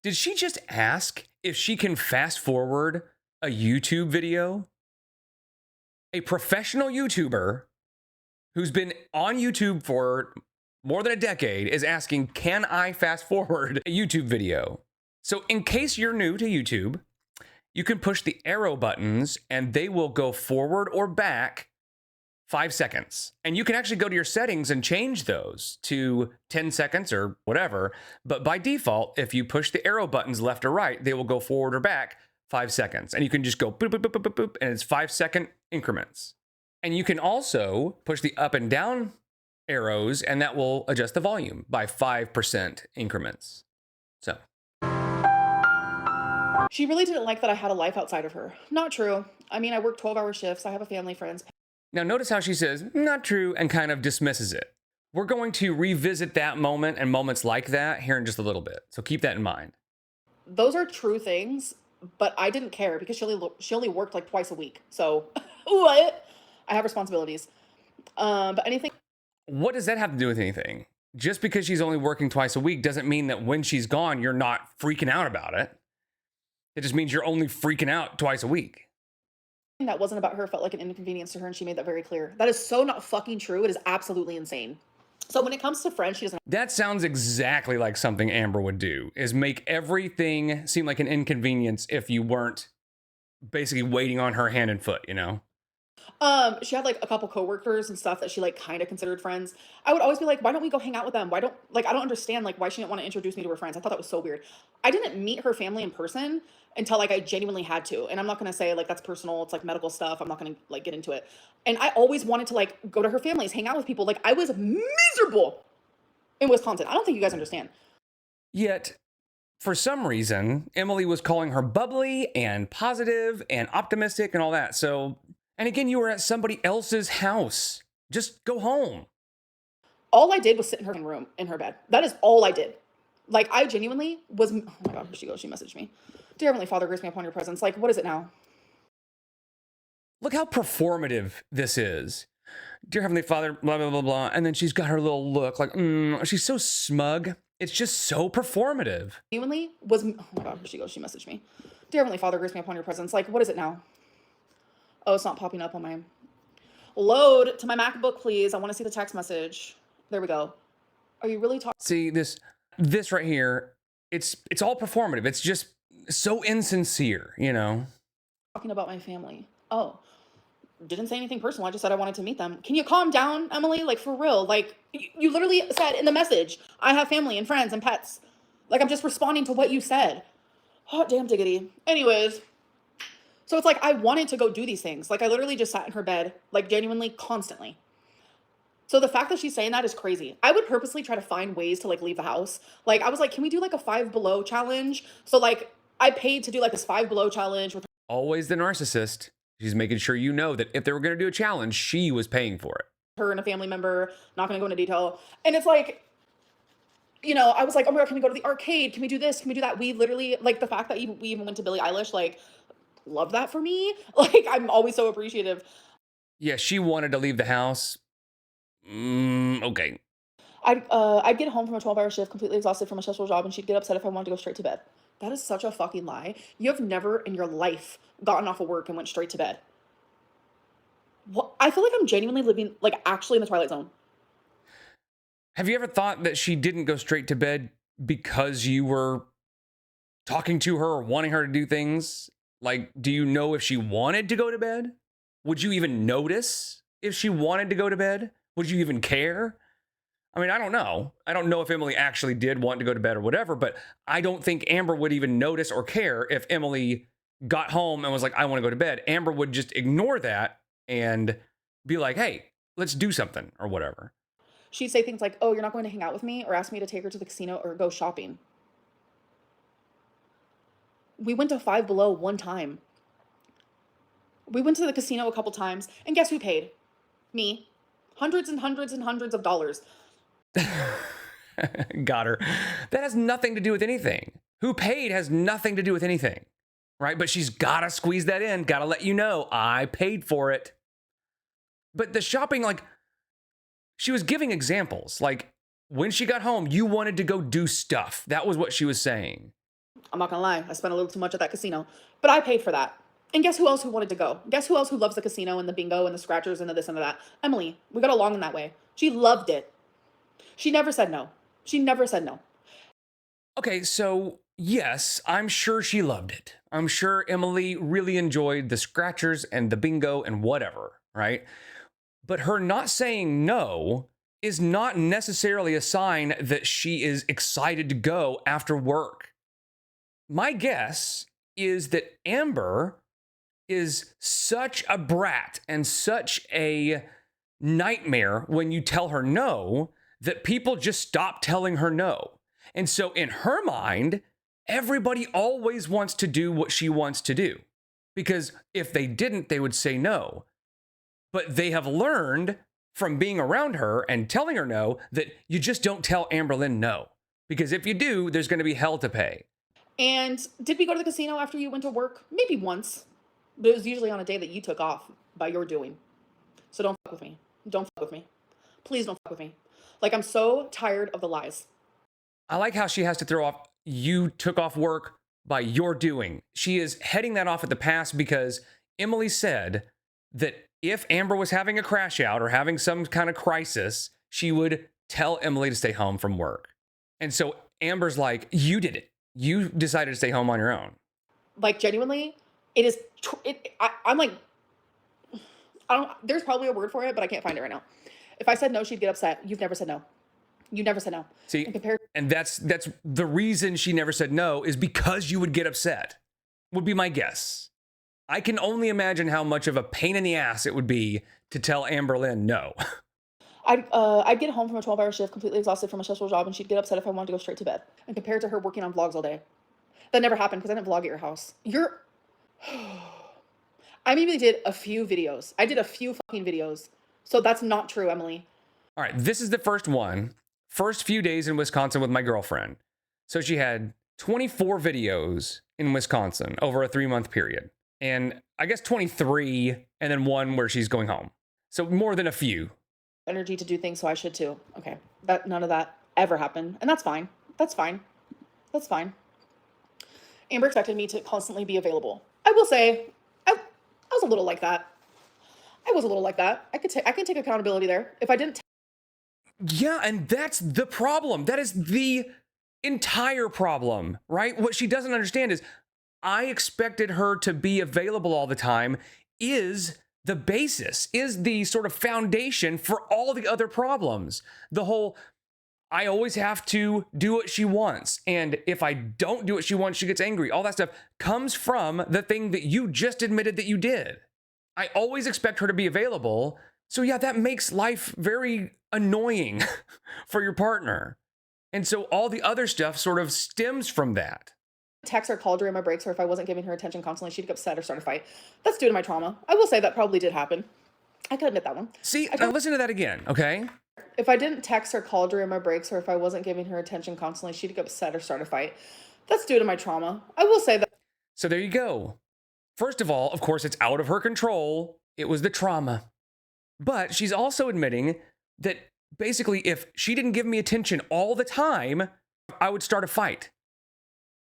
Did she just ask if she can fast forward a YouTube video? A professional YouTuber who's been on YouTube for more than a decade is asking, can I fast forward a YouTube video? So in case you're new to YouTube, you can push the arrow buttons and they will go forward or back 5 seconds. And you can actually go to your settings and change those to 10 seconds or whatever. But by default, if you push the arrow buttons left or right, they will go forward or back 5 seconds. And you can just go boop, boop, boop, boop, boop, boop, and it's 5-second increments. And you can also push the up and down arrows and that will adjust the volume by 5% increments. So. She really didn't like that I had a life outside of her. Not true. I mean, I work 12-hour shifts. I have a family, friends. Now notice how she says, not true, and kind of dismisses it. We're going to revisit that moment and moments like that here in just a little bit. So keep that in mind. Those are true things, but I didn't care because she only worked like twice a week. So what? I have responsibilities. But anything. What does that have to do with anything? Just because she's only working twice a week doesn't mean that when she's gone, you're not freaking out about it. It just means you're only freaking out twice a week. That wasn't about her felt like an inconvenience to her, and she made that very clear. That is so not fucking true. It is absolutely insane. So when it comes to friends, she doesn't. That sounds exactly like something Amber would do, is make everything seem like an inconvenience if you weren't basically waiting on her hand and foot, you know? She had like a couple coworkers and stuff that she like kind of considered friends. I would always be like, why don't we go hang out with them? Why don't like I don't understand like why she didn't want to introduce me to her friends. I thought that was so weird. I didn't meet her family in person until like I genuinely had to. And I'm not gonna say like that's personal, it's like medical stuff. I'm not gonna like get into it. And I always wanted to like go to her families, hang out with people. Like I was miserable in Wisconsin. I don't think you guys understand. Yet, for some reason, Emily was calling her bubbly and positive and optimistic and all that. So, and again, you were at somebody else's house. Just go home. All I did was sit in her room in her bed. That is all I did. Like I genuinely was. Oh my god, here she goes. She messaged me. Dear Heavenly Father, grace me upon your presence. Like, what is it now? Look how performative this is. Dear Heavenly Father, blah, blah, blah, blah. And then she's got her little look like, she's so smug. It's just so performative. Genuinely was. Oh my god, here she goes. She messaged me. Dear Heavenly Father, grace me upon your presence. Like, what is it now? Oh, it's not popping up on my. Load to my MacBook, please. I want to see the text message. There we go. Are you really talking? See, this right here, it's all performative. It's just so insincere, you know? Talking about my family. Oh, didn't say anything personal. I just said I wanted to meet them. Can you calm down, Emily? Like, for real. Like, you literally said in the message, I have family and friends and pets. Like, I'm just responding to what you said. Hot damn diggity. Anyways, so it's like I wanted to go do these things. Like, I literally just sat in her bed, like, genuinely, constantly. So the fact that she's saying that is crazy. I would purposely try to find ways to like leave the house. Like I was like, can we do like a 5 below challenge? So like I paid to do like this 5 below challenge with Always the narcissist. She's making sure you know that if they were going to do a challenge, she was paying for it. her and a family member. Not going to go into detail. And it's like, you know, I was like, oh my god, can we go to the arcade? Can we do this? Can we do that? We literally like the fact that we even went to Billie Eilish. Like, love that for me. Like I'm always so appreciative. Yeah, she wanted to leave the house. Okay. I'd get home from a 12-hour shift completely exhausted from a stressful job, and she'd get upset if I wanted to go straight to bed. That is such a fucking lie. You have never in your life gotten off of work and went straight to bed. What? I feel like I'm genuinely living, like, actually in the Twilight Zone. Have you ever thought that she didn't go straight to bed because you were talking to her or wanting her to do things? Like, do you know if she wanted to go to bed? Would you even notice if she wanted to go to bed? Would you even care? I mean, I don't know. I don't know if Emily actually did want to go to bed or whatever, but I don't think Amber would even notice or care if Emily got home and was like, I want to go to bed. Amber would just ignore that and be like, hey, let's do something or whatever. She'd say things like, oh, you're not going to hang out with me, or ask me to take her to the casino or go shopping. We went to Five Below one time. We went to the casino a couple times, and guess who paid? Me. Hundreds and hundreds and hundreds of dollars. Got her. That has nothing to do with anything. Who paid has nothing to do with anything, right? But she's got to squeeze that in, got to let you know, I paid for it. But the shopping, like, she was giving examples. Like, when she got home, you wanted to go do stuff. That was what she was saying. I'm not gonna lie, I spent a little too much at that casino, but I paid for that. And guess who else who wanted to go? Guess who else who loves the casino and the bingo and the scratchers and the this and the that? Emily. We got along in that way. She loved it. She never said no. She never said no. Okay, so yes, I'm sure she loved it. I'm sure Emily really enjoyed the scratchers and the bingo and whatever, right? But her not saying no is not necessarily a sign that she is excited to go after work. My guess is that Amber is such a brat and such a nightmare when you tell her no that people just stop telling her no. And so in her mind, everybody always wants to do what she wants to do. Because if they didn't, they would say no. But they have learned from being around her and telling her no that you just don't tell Amberlynn no. Because if you do, there's going to be hell to pay. And did we go to the casino after you went to work? Maybe once. But it was usually on a day that you took off by your doing. So don't fuck with me. Don't fuck with me. Please don't fuck with me. Like, I'm so tired of the lies. I like how she has to throw off, you took off work by your doing. She is heading that off at the pass because Emily said that if Amber was having a crash out or having some kind of crisis, she would tell Emily to stay home from work. And so Amber's like, you did it. You decided to stay home on your own. Like, genuinely, it is, I'm like, there's probably a word for it, but I can't find it right now. If I said no, she'd get upset. You've never said no. You never said no. See, and that's the reason she never said no, is because you would get upset, would be my guess. I can only imagine how much of a pain in the ass it would be to tell Amberlynn no. I'd get home from a 12-hour shift, completely exhausted from a stressful job, and she'd get upset if I wanted to go straight to bed. And compared to her working on vlogs all day. That never happened because I didn't vlog at your house. I maybe did a few videos. I did a few fucking videos. So that's not true, Emily. All right, this is the first one. First few days in Wisconsin with my girlfriend. So she had 24 videos in Wisconsin over a 3-month period. And I guess 23, and then one where she's going home. So more than a few. Energy to do things, so I should too. Okay, none of that ever happened. And that's fine. That's fine. That's fine. Amber expected me to constantly be available. I will say, I was a little like that. I was a little like that. I can take accountability there. If I didn't. Yeah, and that's the problem. That is the entire problem, right? What she doesn't understand is I expected her to be available all the time is the basis, is the sort of foundation for all the other problems. The whole, I always have to do what she wants. And if I don't do what she wants, she gets angry. All that stuff comes from the thing that you just admitted that you did. I always expect her to be available. So yeah, that makes life very annoying for your partner. And so all the other stuff sort of stems from that. Text or call during my breaks, or if I wasn't giving her attention constantly, she'd get upset or start a fight. That's due to my trauma. I will say that probably did happen. I could admit that one. See, now listen to that again, okay? If I didn't text or call during my breaks, or if I wasn't giving her attention constantly, she'd get upset or start a fight. That's due to my trauma. I will say that. So there you go. First of all, of course, it's out of her control. It was the trauma. But she's also admitting that basically if she didn't give me attention all the time, I would start a fight.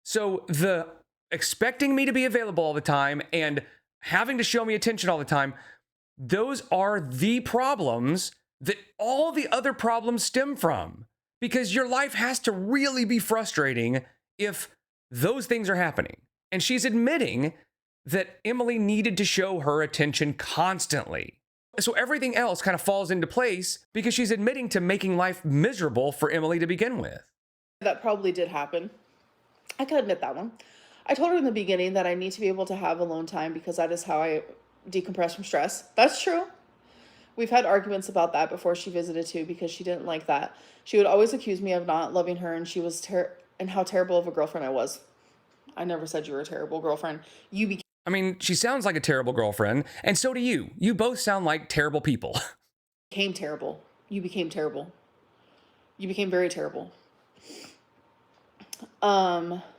So the expecting me to be available all the time and having to show me attention all the time, those are the problems that all the other problems stem from. Because your life has to really be frustrating if those things are happening. And she's admitting that Emily needed to show her attention constantly. So everything else kind of falls into place because she's admitting to making life miserable for Emily to begin with. That probably did happen. I could admit that one. I told her in the beginning that I need to be able to have alone time because that is how I decompress from stress. That's true. We've had arguments about that before she visited too because she didn't like that. She would always accuse me of not loving her and she was and how terrible of a girlfriend I was. I never said you were a terrible girlfriend. I mean, she sounds like a terrible girlfriend, and so do you. You both sound like terrible people. Became terrible. You became terrible. You became very terrible.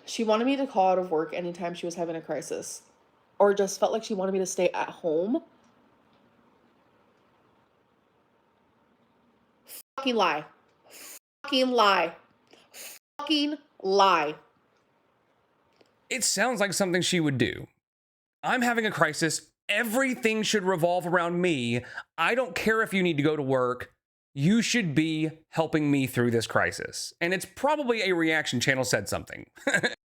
She wanted me to call out of work anytime she was having a crisis, or just felt like she wanted me to stay at home. Fucking lie. Fucking lie. Fucking lie. It sounds like something she would do. I'm having a crisis. Everything should revolve around me. I don't care if you need to go to work. You should be helping me through this crisis. And it's probably a reaction channel said something.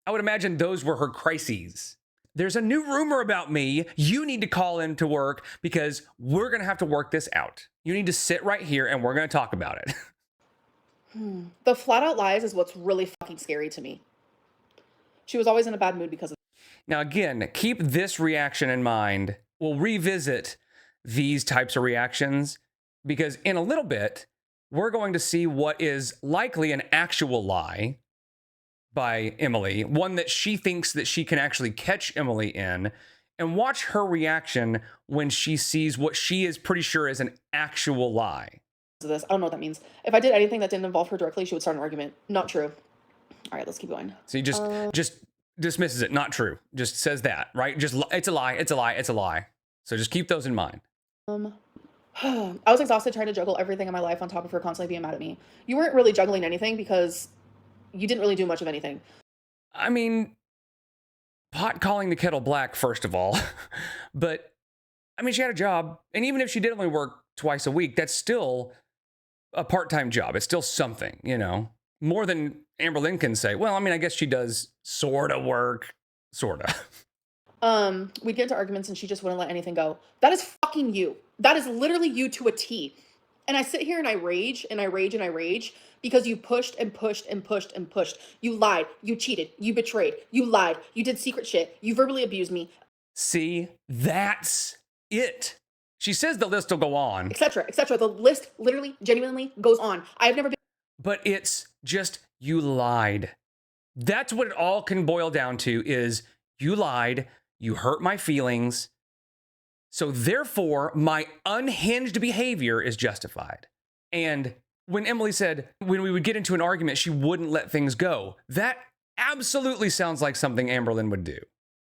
I would imagine those were her crises. There's a new rumor about me. You need to call in to work because we're going to have to work this out. You need to sit right here and we're going to talk about it. The flat out lies is what's really fucking scary to me. She was always in a bad mood because of. Now, again, keep this reaction in mind. We'll revisit these types of reactions because in a little bit, we're going to see what is likely an actual lie by Emily, one that she thinks that she can actually catch Emily in, and watch her reaction when she sees what she is pretty sure is an actual lie. This. I don't know what that means. If I did anything that didn't involve her directly, she would start an argument. Not true. All right, let's keep going. So you just dismisses it. Not true. Just says that, right? Just it's a lie. It's a lie. It's a lie. So just keep those in mind. I was exhausted trying to juggle everything in my life on top of her constantly being mad at me. You weren't really juggling anything because you didn't really do much of anything. I mean, pot calling the kettle black, first of all. But, I mean, she had a job. And even if she did only work twice a week, that's still a part-time job. It's still something, you know, more than Amberlynn can say. Well, I mean, I guess she does sort of work, sort of. We'd get into arguments and she just wouldn't let anything go. That is fucking you. That is literally you to a T. And I sit here and I rage and I rage and I rage because you pushed and pushed and pushed and pushed. You lied, you cheated, you betrayed, you lied, you did secret shit, you verbally abused me, See, that's it. She says the list will go on, etc., etc. The list literally, genuinely goes on. I have never been but it's just you lied. That's what it all can boil down to is you lied, you hurt my feelings, so therefore my unhinged behavior is justified. And when Emily said when we would get into an argument, she wouldn't let things go, that absolutely sounds like something Amberlynn would do,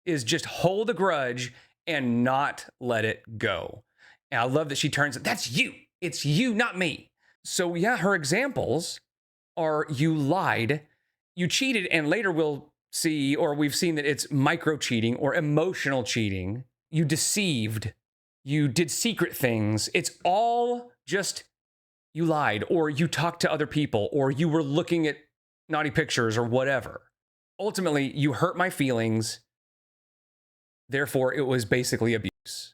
is just hold a grudge and not let it go. And I love that she turns it, that's you. It's you, not me. So yeah, her examples are you lied, you cheated, and later we'll see, or we've seen that it's micro cheating or emotional cheating. You deceived, you did secret things. It's all just you lied, or you talked to other people, or you were looking at naughty pictures or whatever. Ultimately, you hurt my feelings. Therefore, it was basically abuse.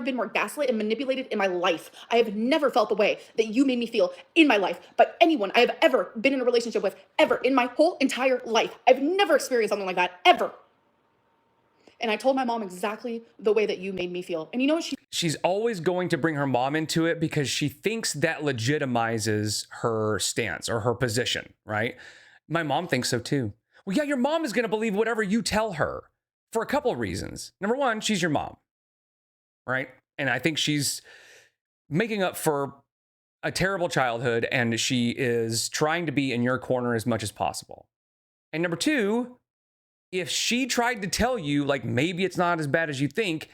been more gaslit and manipulated in my life. I have never felt the way that you made me feel in my life by anyone I have ever been in a relationship with, ever, in my whole entire life. I've never experienced something like that, ever. And I told my mom exactly the way that you made me feel. And you know what she's always going to bring her mom into it because she thinks that legitimizes her stance or her position, right? My mom thinks so too. Well, yeah, your mom is going to believe whatever you tell her for a couple of reasons. Number one, she's your mom, right? And I think she's making up for a terrible childhood and she is trying to be in your corner as much as possible. And number two, if she tried to tell you, like, maybe it's not as bad as you think,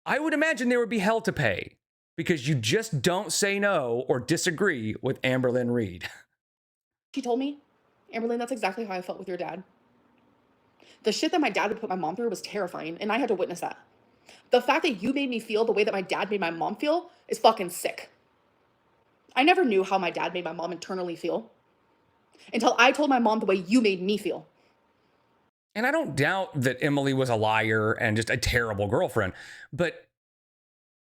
I would imagine there would be hell to pay because you just don't say no or disagree with Amberlynn Reed. she told me, Amberlynn, that's exactly how I felt with your dad. The shit that my dad would put my mom through was terrifying, and I had to witness that. The fact that you made me feel the way that my dad made my mom feel is fucking sick. I never knew how my dad made my mom internally feel until I told my mom the way you made me feel. And I don't doubt that Emily was a liar and just a terrible girlfriend, but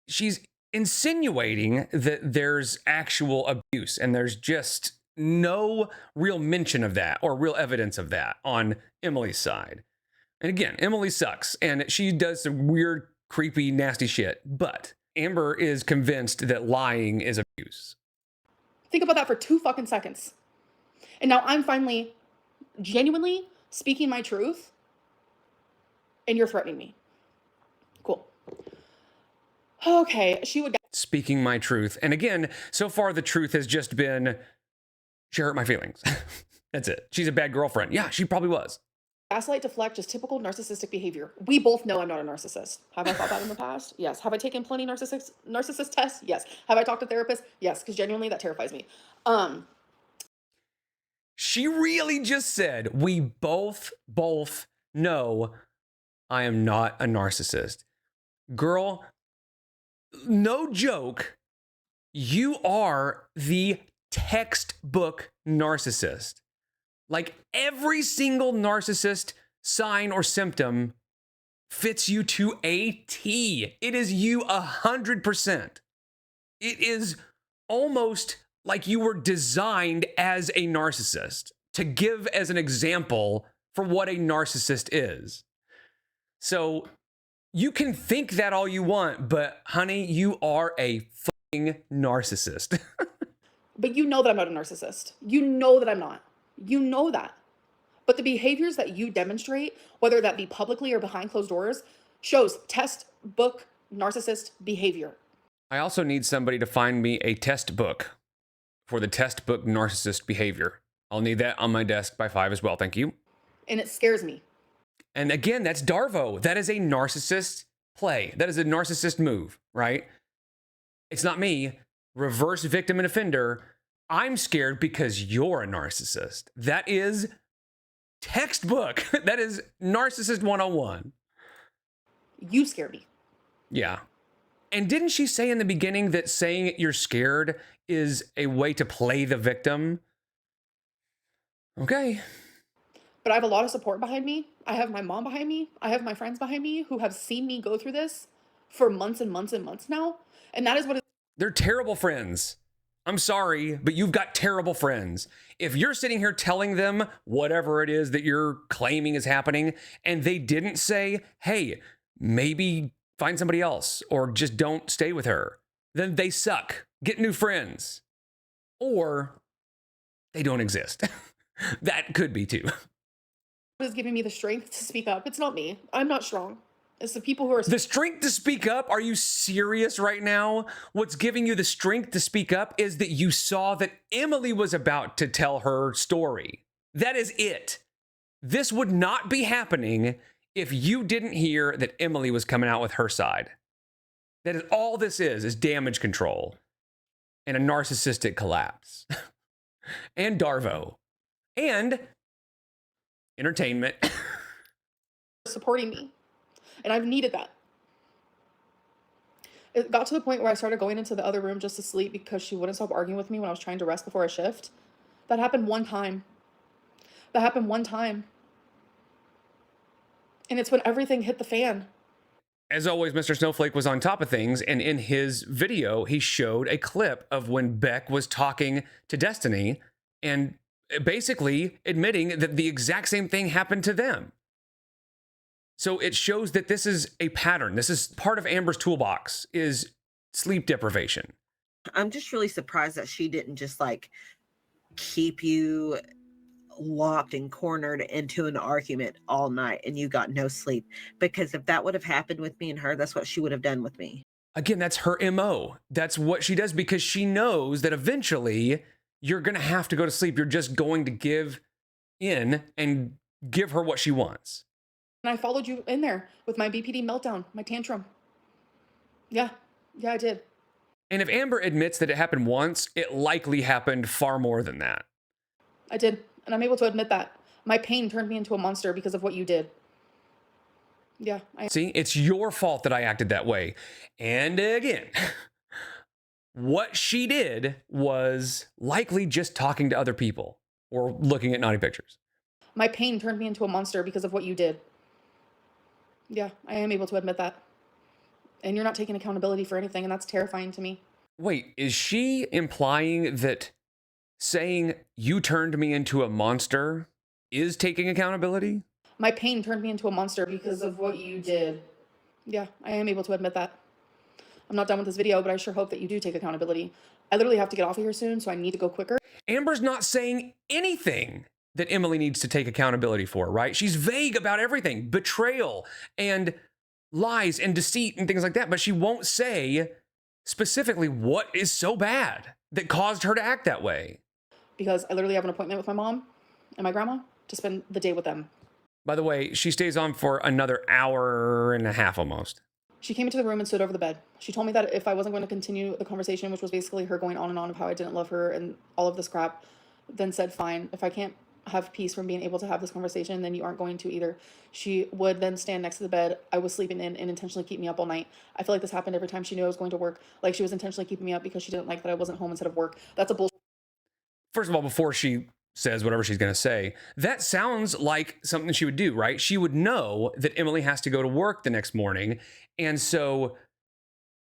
she's insinuating that there's actual abuse and there's just no real mention of that or real evidence of that on Emily's side. And again, Emily sucks and she does some weird, creepy, nasty shit, but Amber is convinced that lying is abuse. Think about that for 2 fucking seconds. And now I'm finally genuinely speaking my truth and you're threatening me. Cool. Okay, she would speaking my truth. And again, so far the truth has just been she hurt my feelings. That's it. She's a bad girlfriend. Yeah, she probably was. gaslight, deflect, just typical narcissistic behavior. We both know I'm not a narcissist. Have I thought that in the past? Yes. Have I taken plenty narcissist tests? Yes. Have I talked to therapists? Yes, because genuinely that terrifies me. She really just said, we both know I am not a narcissist. Girl, no joke, you are the textbook narcissist. Like every single narcissist sign or symptom fits you to a T. It is you 100%. It is almost like you were designed as a narcissist to give as an example for what a narcissist is. So you can think that all you want, but honey, you are a fucking narcissist. But you know that I'm not a narcissist. You know that I'm not. You know that. But the behaviors that you demonstrate, whether that be publicly or behind closed doors, shows textbook narcissist behavior. I also need somebody to find me a test book for the textbook narcissist behavior. I'll need that on my desk by 5 as well. Thank you. And it scares me. And again, that's Darvo. That is a narcissist play. That is a narcissist move, right? It's not me. Reverse victim and offender. I'm scared because you're a narcissist. That is textbook. That is narcissist 101. You scare me. Yeah. And didn't she say in the beginning that saying you're scared is a way to play the victim, okay. But I have a lot of support behind me. I have my mom behind me. I have my friends behind me who have seen me go through this for months and months and months now. And that is what They're terrible friends. I'm sorry, but you've got terrible friends. If you're sitting here telling them whatever it is that you're claiming is happening, and they didn't say, hey, maybe find somebody else or just don't stay with her, then they suck. Get new friends. Or they don't exist. That could be too. is giving me the strength to speak up. It's not me. I'm not strong. It's the people who are. The strength to speak up? Are you serious right now? What's giving you the strength to speak up is that you saw that Emily was about to tell her story. That is it. This would not be happening if you didn't hear that Emily was coming out with her side. That is all this is damage control and a narcissistic collapse. And Darvo. And entertainment. Supporting me. And I've needed that. It got to the point where I started going into the other room just to sleep because she wouldn't stop arguing with me when I was trying to rest before a shift. That happened one time. That happened one time. And it's when everything hit the fan. As always, Mr. Snowflake was on top of things, and in his video, he showed a clip of when Beck was talking to Destiny and basically admitting that the exact same thing happened to them. So it shows that this is a pattern. This is part of Amber's toolbox, is sleep deprivation. I'm just really surprised that she didn't just like keep you locked and cornered into an argument all night and you got no sleep. Because if that would have happened with me and her, that's what she would have done with me. Again, that's her MO. That's what she does because she knows that eventually you're going to have to go to sleep. You're just going to give in and give her what she wants. And I followed you in there with my BPD meltdown, my tantrum. Yeah, I did. And if Amber admits that it happened once, it likely happened far more than that. I did. And I'm able to admit that. My pain turned me into a monster because of what you did. Yeah. See, it's your fault that I acted that way. And again, what she did was likely just talking to other people or looking at naughty pictures. My pain turned me into a monster because of what you did. Yeah, I am able to admit that. And you're not taking accountability for anything, and that's terrifying to me. Wait, is she implying that saying you turned me into a monster is taking accountability? My pain turned me into a monster because of what you did. Yeah, I am able to admit that. I'm not done with this video, but I sure hope that you do take accountability. I literally have to get off of here soon, so I need to go quicker. Amber's not saying anything that Emily needs to take accountability for, right? She's vague about everything, betrayal and lies and deceit and things like that, but she won't say specifically what is so bad that caused her to act that way. Because I literally have an appointment with my mom and my grandma to spend the day with them. By the way, she stays on for another hour and a half almost. She came into the room and stood over the bed. She told me that if I wasn't going to continue the conversation, which was basically her going on and on of how I didn't love her and all of this crap, then said, fine, if I can't have peace from being able to have this conversation, then you aren't going to either. She would then stand next to the bed I was sleeping in and intentionally keep me up all night. I feel like this happened every time she knew I was going to work. Like she was intentionally keeping me up because she didn't like that I wasn't home instead of work. That's a bullshit. First of all, before she says whatever she's going to say, that sounds like something she would do, right? She would know that Emily has to go to work the next morning. And so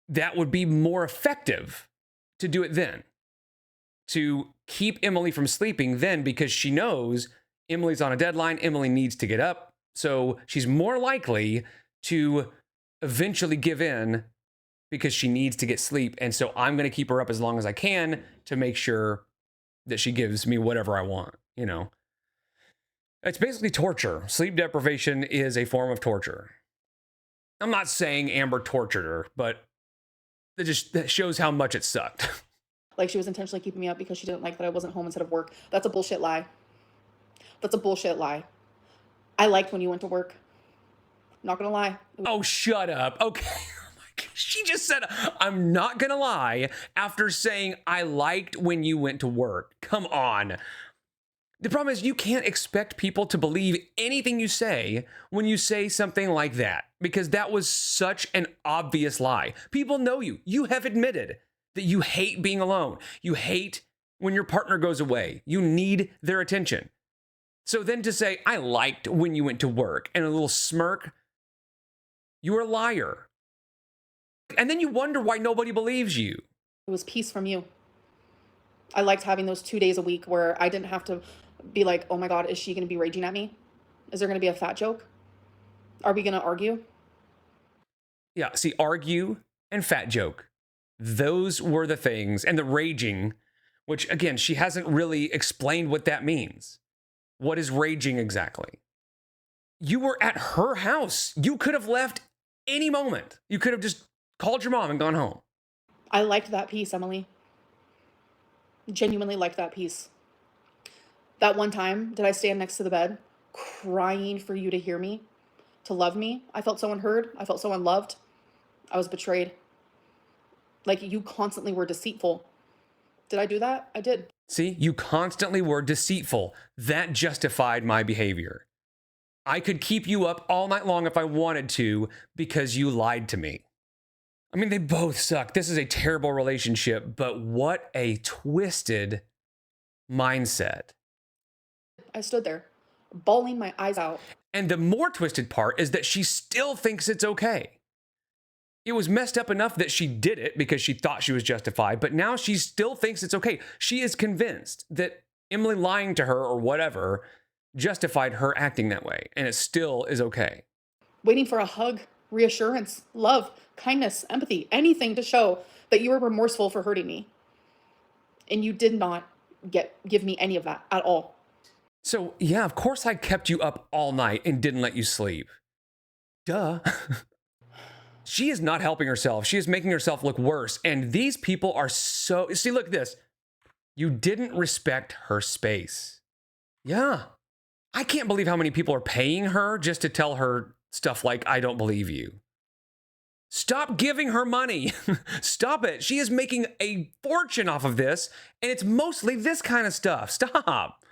that would be more effective to do it then. To keep Emily from sleeping then, because she knows Emily's on a deadline. Emily needs to get up. So she's more likely to eventually give in because she needs to get sleep. And so I'm going to keep her up as long as I can to make sure that she gives me whatever I want, you know. It's basically torture. Sleep deprivation is a form of torture. I'm not saying Amber tortured her, but that shows how much it sucked. Like she was intentionally keeping me up because she didn't like that I wasn't home instead of work. That's a bullshit lie. That's a bullshit lie. I liked when you went to work. Not gonna lie. Oh, shut up. Okay. Oh my God. She just said, I'm not gonna lie after saying I liked when you went to work. Come on. The problem is you can't expect people to believe anything you say when you say something like that, because that was such an obvious lie. People know you. You have admitted that you hate being alone. You hate when your partner goes away. You need their attention. So then to say, I liked when you went to work, and a little smirk, you're a liar. And then you wonder why nobody believes you. It was peace from you. I liked having those 2 days a week where I didn't have to be like, oh my God, is she going to be raging at me? Is there going to be a fat joke? Are we going to argue? Yeah, see, argue and fat joke. Those were the things. And the raging, which again, she hasn't really explained what that means. What is raging exactly? You were at her house. You could have left any moment. You could have just called your mom and gone home. I liked that piece, Emily. Genuinely liked that piece. That one time, did I stand next to the bed crying for you to hear me, to love me? I felt so unheard. I felt so unloved. I was betrayed. Like, you constantly were deceitful. Did I do that? I did. See, you constantly were deceitful. That justified my behavior. I could keep you up all night long if I wanted to because you lied to me. I mean, they both suck. This is a terrible relationship, but what a twisted mindset. I stood there, bawling my eyes out. And the more twisted part is that she still thinks it's okay. It was messed up enough that she did it because she thought she was justified, but now she still thinks it's okay. She is convinced that Emily lying to her or whatever justified her acting that way, and it still is okay. Waiting for a hug, reassurance, love, kindness, empathy, anything to show that you were remorseful for hurting me. And you did not give me any of that at all. So, yeah, of course I kept you up all night and didn't let you sleep. Duh. She is not helping herself. She is making herself look worse. And these people are so... See, look at this. You didn't respect her space. Yeah. I can't believe how many people are paying her just to tell her stuff like, I don't believe you. Stop giving her money. Stop it. She is making a fortune off of this, and it's mostly this kind of stuff. Stop.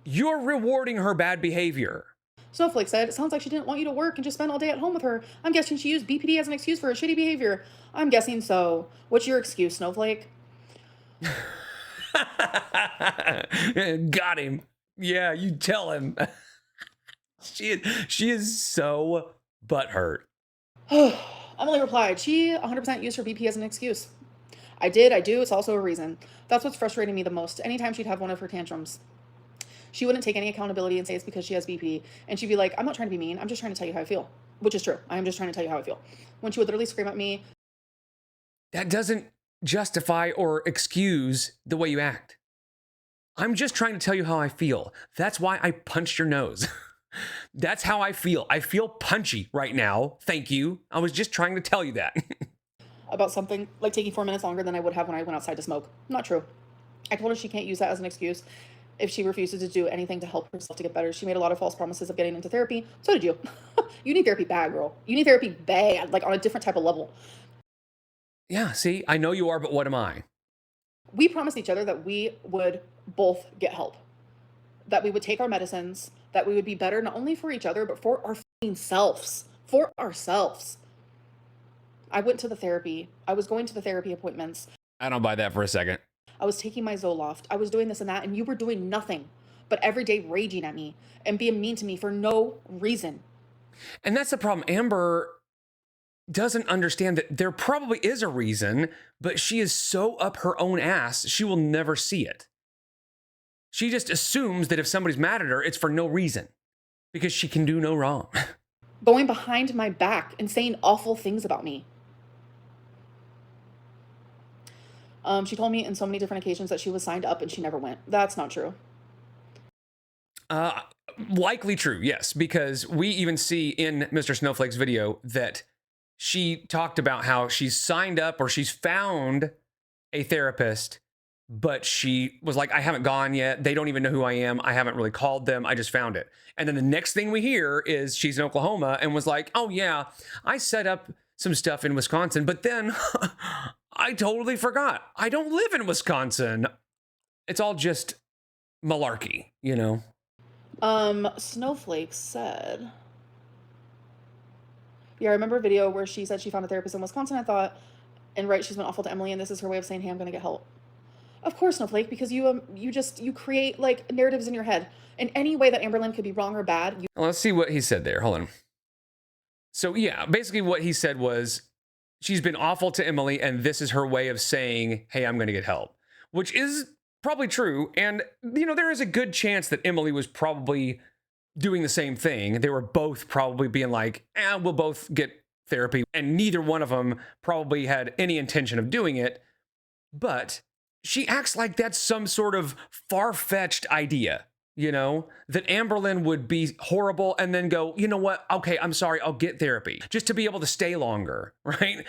You're rewarding her bad behavior. Snowflake said, it sounds like she didn't want you to work and just spend all day at home with her. I'm guessing she used BPD as an excuse for her shitty behavior. I'm guessing so. What's your excuse, Snowflake? Got him. Yeah, you tell him. She is so butthurt. Emily replied, she 100% used her BP as an excuse. I do. It's also a reason. That's what's frustrating me the most. Anytime she'd have one of her tantrums, she wouldn't take any accountability and say it's because she has BP. And she'd be like, I'm not trying to be mean. I'm just trying to tell you how I feel. Which is true. I am just trying to tell you how I feel. When she would literally scream at me. That doesn't justify or excuse the way you act. I'm just trying to tell you how I feel. That's why I punched your nose. That's how I feel. I feel punchy right now. Thank you. I was just trying to tell you that. About something like taking 4 minutes longer than I would have when I went outside to smoke. Not true. I told her she can't use that as an excuse if she refuses to do anything to help herself to get better. She made a lot of false promises of getting into therapy. So did you. You need therapy bad, girl. You need therapy bad, like on a different type of level. Yeah, see, I know you are, but what am I? We promised each other that we would both get help, that we would take our medicines, that we would be better not only for each other, but for our fucking selves, for ourselves. I went to the therapy. I was going to the therapy appointments. I don't buy that for a second. I was taking my Zoloft. I was doing this and that, and you were doing nothing but every day raging at me and being mean to me for no reason. And that's the problem. Amber doesn't understand that there probably is a reason, but she is so up her own ass, she will never see it. She just assumes that if somebody's mad at her, it's for no reason because she can do no wrong. Going behind my back and saying awful things about me. She told me in so many different occasions that she was signed up and she never went. That's not true. Likely true, yes, because we even see in Mr. Snowflake's video that she talked about how she's signed up or she's found a therapist, but she was like, I haven't gone yet. They don't even know who I am. I haven't really called them. I just found it. And then the next thing we hear is she's in Oklahoma and was like, oh yeah, I set up some stuff in Wisconsin, but then I totally forgot. I don't live in Wisconsin. It's all just malarkey, you know? Snowflake said, yeah, I remember a video where she said she found a therapist in Wisconsin. I thought And right, she's been awful to Emily, and this is her way of saying, hey, I'm gonna get help. Of course, Snowflake, because you create like narratives in your head. In any way that Amberlynn could be wrong or bad, you Let's see what he said there. Hold on. So yeah, basically what he said was, she's been awful to Emily, and this is her way of saying, hey, I'm going to get help, which is probably true. And, you know, there is a good chance that Emily was probably doing the same thing. They were both probably being like, we'll both get therapy. And neither one of them probably had any intention of doing it. But she acts like that's some sort of far-fetched idea, you know, that Amberlynn would be horrible and then go, you know what? Okay, I'm sorry, I'll get therapy just to be able to stay longer, right?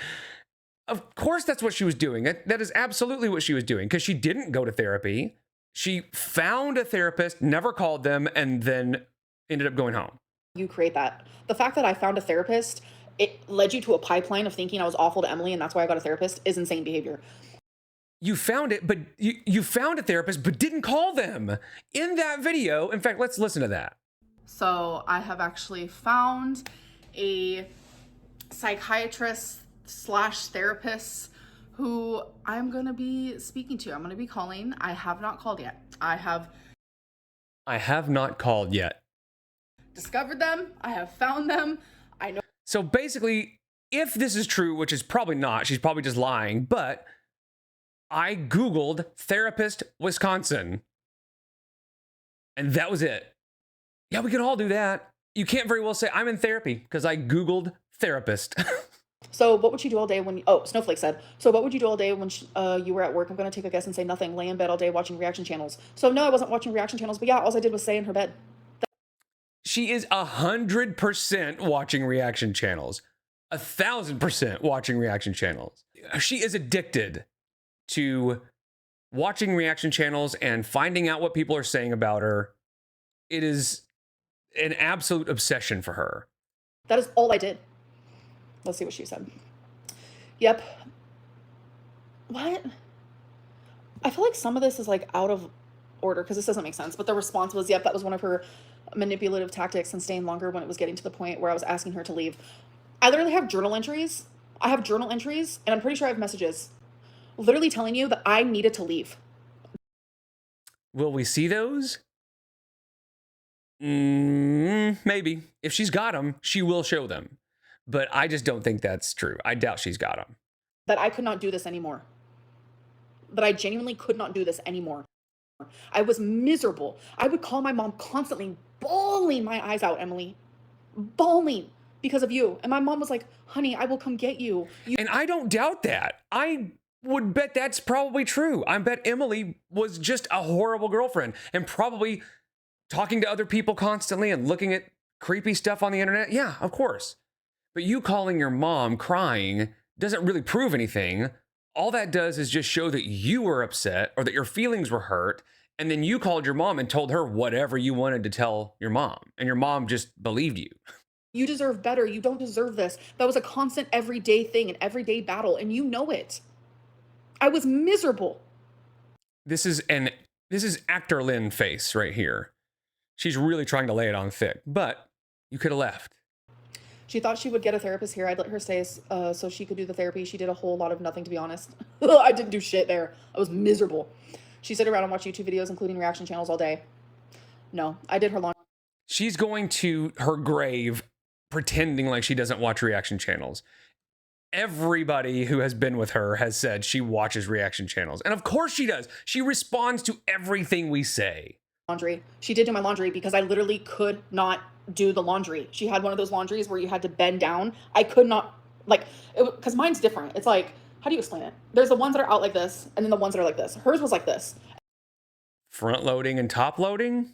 Of course, that's what she was doing. That is absolutely what she was doing, because she didn't go to therapy. She found a therapist, never called them, and then ended up going home. you create that. The fact that I found a therapist, it led you to a pipeline of thinking I was awful to Emily and that's why I got a therapist, is insane behavior. You found it, but you found a therapist, but didn't call them in that video. In fact, let's listen to that. So I have actually found a psychiatrist / therapist who I'm going to be speaking to. I'm going to be calling. I have not called yet. I have not called yet. Discovered them. I have found them. I know. So basically, if this is true, which is probably not, she's probably just lying, but I Googled therapist Wisconsin, and that was it. Yeah, we can all do that. You can't very well say I'm in therapy because I Googled therapist. So what would you do all day when, oh, Snowflake said, so what would you do all day when you were at work? I'm going to take a guess and say nothing. Lay in bed all day watching reaction channels. So no, I wasn't watching reaction channels, but yeah, all I did was stay in her bed. She is 100% watching reaction channels. 1,000% watching reaction channels. She is addicted to watching reaction channels and finding out what people are saying about her. It is an absolute obsession for her. That is all I did. Let's see what she said. Yep. What? I feel like some of this is like out of order because this doesn't make sense. But the response was, yep, that was one of her manipulative tactics and staying longer when it was getting to the point where I was asking her to leave. I literally have journal entries. I have journal entries, and I'm pretty sure I have messages literally telling you that I needed to leave. Will we see those? Maybe. If she's got them, she will show them. But I just don't think that's true. I doubt she's got them. That I could not do this anymore. That I genuinely could not do this anymore. I was miserable. I would call my mom constantly, bawling my eyes out, Emily. Bawling because of you. And my mom was like, honey, I will come get you. And I don't doubt that. I would bet that's probably true. I bet Emily was just a horrible girlfriend and probably talking to other people constantly and looking at creepy stuff on the internet. Yeah, of course. But you calling your mom crying doesn't really prove anything. All that does is just show that you were upset or that your feelings were hurt. And then you called your mom and told her whatever you wanted to tell your mom. And your mom just believed you. You deserve better. You don't deserve this. That was a constant everyday thing, an everyday battle. And you know it. I was miserable. This is Acberlynn face right here. She's really trying to lay it on thick, but you could have left. She thought she would get a therapist here. I'd let her stay so she could do the therapy. She did a whole lot of nothing, to be honest. I didn't do shit there. I was miserable. She sit around and watch YouTube videos, including reaction channels, all day. No, I did her laundry. She's going to her grave pretending like she doesn't watch reaction channels. Everybody who has been with her has said she watches reaction channels. And of course she does. She responds to everything we say. Laundry. She did do my laundry because I literally could not do the laundry. She had one of those laundries where you had to bend down. I could not, like, because mine's different. It's like, how do you explain it? There's the ones that are out like this, and then the ones that are like this. Hers was like this. Front loading and top loading?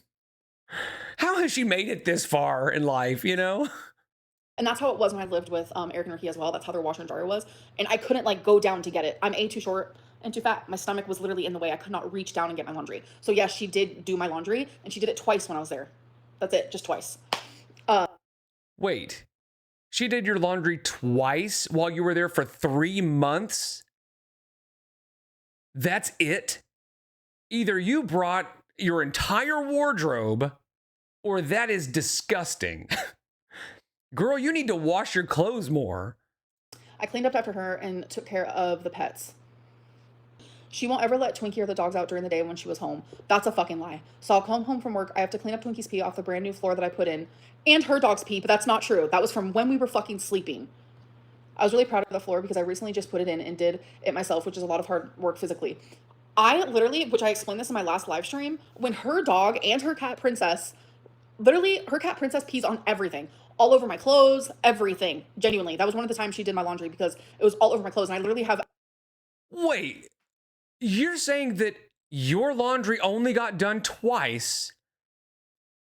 How has she made it this far in life, you know? And that's how it was when I lived with Eric and Ricky as well. That's how their washer and dryer was. And I couldn't like go down to get it. I'm too short and too fat. My stomach was literally in the way. I could not reach down and get my laundry. So yes, she did do my laundry, and she did it twice when I was there. That's it, just twice. Wait, she did your laundry twice while you were there for 3 months? That's it? Either you brought your entire wardrobe, or that is disgusting. Girl, you need to wash your clothes more. I cleaned up after her and took care of the pets. She won't ever let Twinkie or the dogs out during the day when she was home. That's a fucking lie. So I'll come home from work. I have to clean up Twinkie's pee off the brand new floor that I put in and her dog's pee, but that's not true. That was from when we were fucking sleeping. I was really proud of the floor because I recently just put it in and did it myself, which is a lot of hard work physically. I literally, which I explained this in my last live stream, when her dog and her cat Princess, literally her cat Princess pees on everything. All over my clothes, everything. Genuinely. That was one of the times she did my laundry because it was all over my clothes. And I literally have... Wait, you're saying that your laundry only got done twice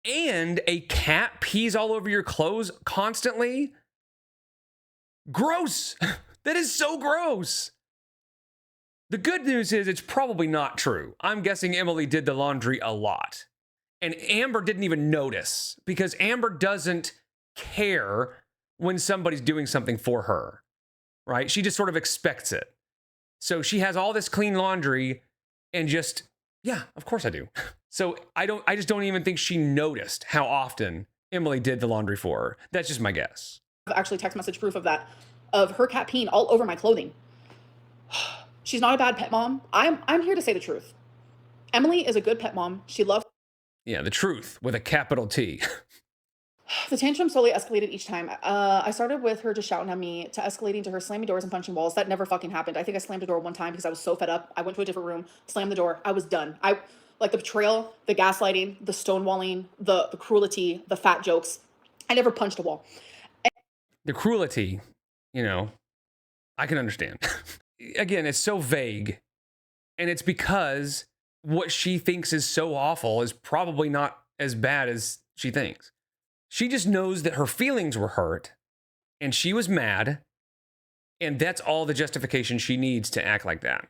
and a cat pees all over your clothes constantly? Gross. That is so gross. The good news is it's probably not true. I'm guessing Emily did the laundry a lot. And Amber didn't even notice because Amber doesn't care when somebody's doing something for her, right? She just sort of expects it. So she has all this clean laundry and just, yeah, of course I do. So I just don't even think she noticed how often Emily did the laundry for her. That's just my guess. Actually text message proof of that, of her cat peeing all over my clothing. She's not a bad pet mom. I'm here to say the truth. Emily is a good pet mom. She loves... Yeah, the truth with a capital T. The tantrum slowly escalated each time. I started with her just shouting at me to escalating to her slamming doors and punching walls. That never fucking happened. I think I slammed a door one time because I was so fed up. I went to a different room, slammed the door. I was done. Like the betrayal, the gaslighting, the stonewalling, the cruelty, the fat jokes. I never punched a wall. The cruelty, you know, I can understand. Again, it's so vague. And it's because what she thinks is so awful is probably not as bad as she thinks. She just knows that her feelings were hurt and she was mad. And that's all the justification she needs to act like that.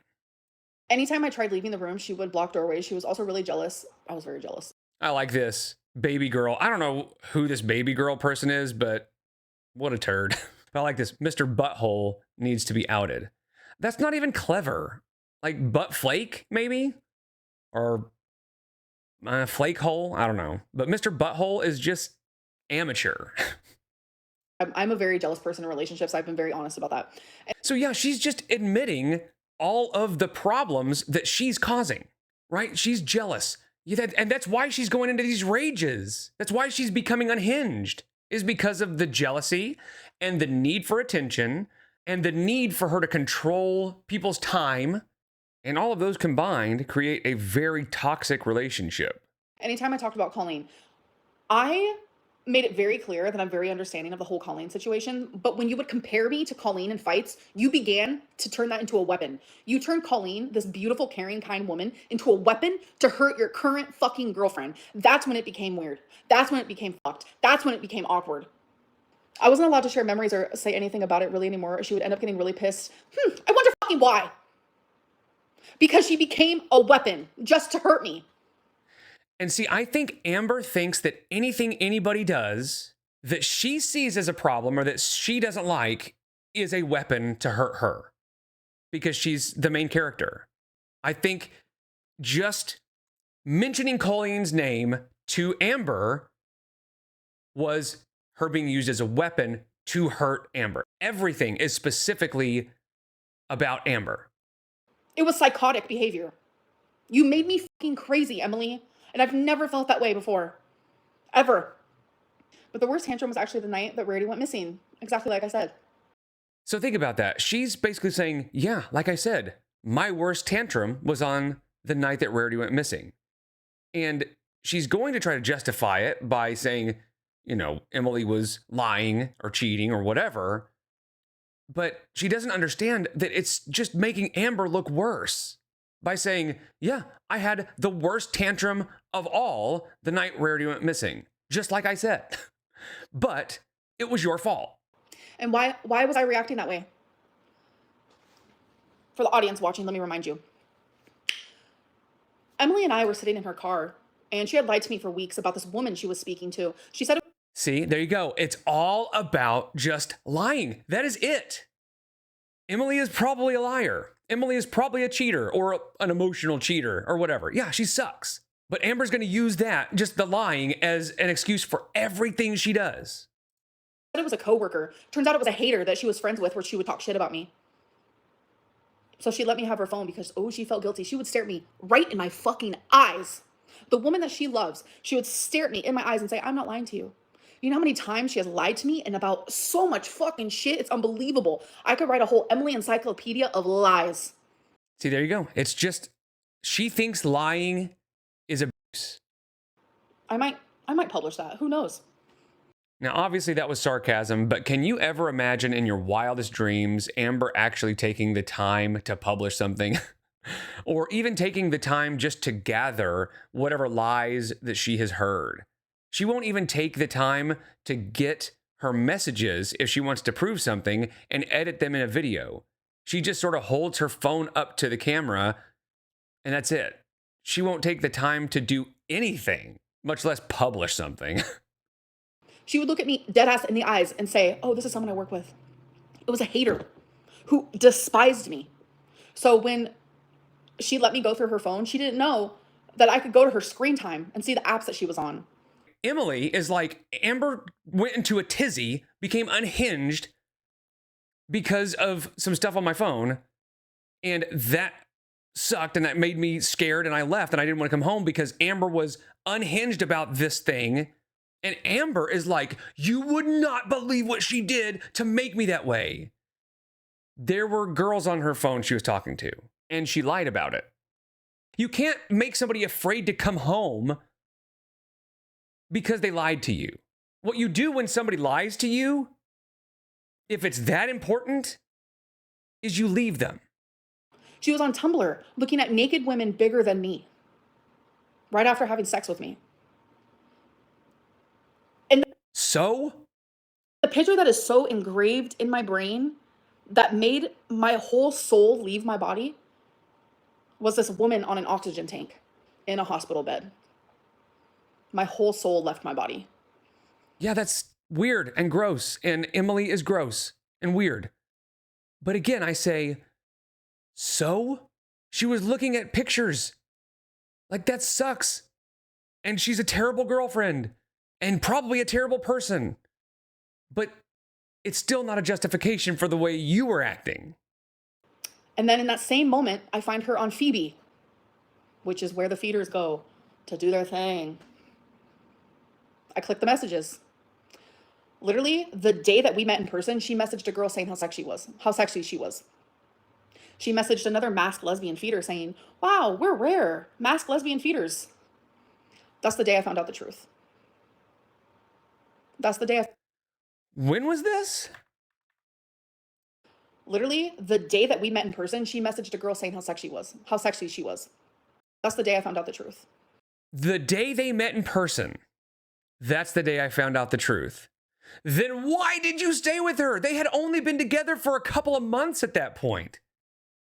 Anytime I tried leaving the room, she would block doorways. She was also really jealous. I was very jealous. I like this baby girl. I don't know who this baby girl person is, but what a turd. I like this. Mr. Butthole needs to be outed. That's not even clever. Like butt flake, maybe? Or flake hole? I don't know. But Mr. Butthole is just amateur. I'm a very jealous person in relationships. I've been very honest about that. So yeah, she's just admitting all of the problems that she's causing, right? She's jealous. And that's why she's going into these rages. That's why she's becoming unhinged, is because of the jealousy and the need for attention and the need for her to control people's time. And all of those combined create a very toxic relationship. Anytime I talked about Colleen, I made it very clear that I'm very understanding of the whole Colleen situation. But when you would compare me to Colleen in fights, you began to turn that into a weapon. You turned Colleen, this beautiful, caring, kind woman, into a weapon to hurt your current fucking girlfriend. That's when it became weird. That's when it became fucked. That's when it became awkward. I wasn't allowed to share memories or say anything about it really anymore. She would end up getting really pissed. I wonder fucking why. Because she became a weapon just to hurt me. And see, I think Amber thinks that anything anybody does that she sees as a problem or that she doesn't like is a weapon to hurt her because she's the main character. I think just mentioning Colleen's name to Amber was her being used as a weapon to hurt Amber. Everything is specifically about Amber. It was psychotic behavior. You made me fucking crazy, Emily. And I've never felt that way before. Ever. But the worst tantrum was actually the night that Rarity went missing. Exactly like I said. So think about that. She's basically saying, yeah, like I said, my worst tantrum was on the night that Rarity went missing. And she's going to try to justify it by saying, you know, Emily was lying or cheating or whatever. But she doesn't understand that it's just making Amber look worse by saying, yeah, I had the worst tantrum of all the night Rarity went missing, just like I said. But it was your fault. And why was I reacting that way? For the audience watching, let me remind you. Emily and I were sitting in her car, and she had lied to me for weeks about this woman she was speaking to. She said... See, there you go. It's all about just lying. That is it. Emily is probably a liar. Emily is probably a cheater or an emotional cheater or whatever. Yeah, she sucks. But Amber's going to use that, just the lying, as an excuse for everything she does. it was a coworker. Turns out it was a hater that she was friends with where she would talk shit about me. So she let me have her phone because, oh, she felt guilty. She would stare at me right in my fucking eyes. The woman that she loves, she would stare at me in my eyes and say, I'm not lying to you. You know how many times she has lied to me and about so much fucking shit? It's unbelievable. I could write a whole Emily encyclopedia of lies. See, there you go. It's just, she thinks lying is abuse. I might publish that. Who knows? Now, obviously that was sarcasm, but can you ever imagine in your wildest dreams Amber actually taking the time to publish something? Or even taking the time just to gather whatever lies that she has heard? She won't even take the time to get her messages if she wants to prove something and edit them in a video. She just sort of holds her phone up to the camera and that's it. She won't take the time to do anything, much less publish something. She would look at me dead ass in the eyes and say, oh, this is someone I work with. It was a hater who despised me. So when she let me go through her phone, she didn't know that I could go to her screen time and see the apps that she was on. Emily is like, Amber went into a tizzy, became unhinged because of some stuff on my phone. And that sucked and that made me scared and I left and I didn't want to come home because Amber was unhinged about this thing. And Amber is like, you would not believe what she did to make me that way. There were girls on her phone she was talking to, and she lied about it. You can't make somebody afraid to come home because they lied to you. What you do when somebody lies to you, if it's that important, is you leave them. She was on Tumblr looking at naked women bigger than me right after having sex with me. And So? the picture that is so engraved in my brain that made my whole soul leave my body was this woman on an oxygen tank in a hospital bed. My whole soul left my body. Yeah, that's weird and gross. And Emily is gross and weird. But again, I say, so? She was looking at pictures. Like, that sucks. And she's a terrible girlfriend and probably a terrible person. But it's still not a justification for the way you were acting. And then in that same moment, I find her on Phoebe, which is where the feeders go to do their thing. I click the messages. Literally, the day that we met in person, she messaged a girl saying how sexy she was. She messaged another masked lesbian feeder saying, wow, we're rare, masked lesbian feeders. That's the day I found out the truth. That's the day When was this? Literally, the day that we met in person, she messaged a girl saying how sexy she was. That's the day I found out the truth. The day they met in person. That's the day I found out the truth. Then why did you stay with her? They had only been together for a couple of months at that point.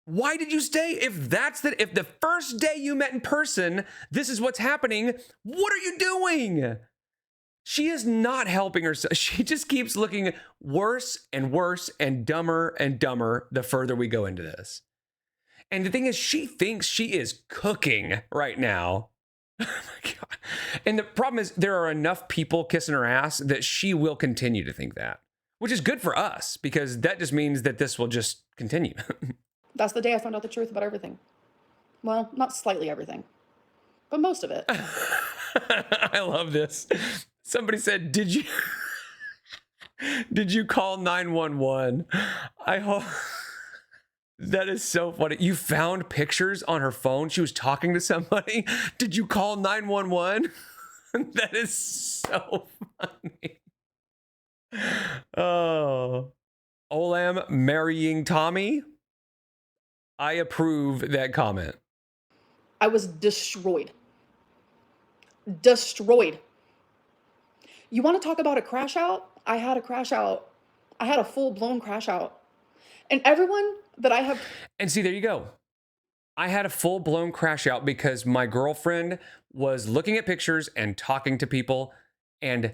Why did you stay? If the first day you met in person, this is what's happening, what are you doing? She is not helping herself. She just keeps looking worse and worse and dumber the further we go into this. And the thing is, she thinks she is cooking right now. Oh my God. And the problem is there are enough people kissing her ass that she will continue to think that, which is good for us because that just means that this will just continue. That's the day I found out the truth about everything. Well, not slightly everything, but most of it. I love this. Somebody said, did you call 911? I hope that is so funny. You found pictures on her phone. She was talking to somebody. Did you call 911? That is so funny. Oh, Olam marrying Tommy. I approve that comment. I was destroyed. Destroyed. You want to talk about a crash out? I had a crash out. I had a full-blown crash out. And everyone that I have... And see, there you go. I had a full-blown crash out because my girlfriend was looking at pictures and talking to people, and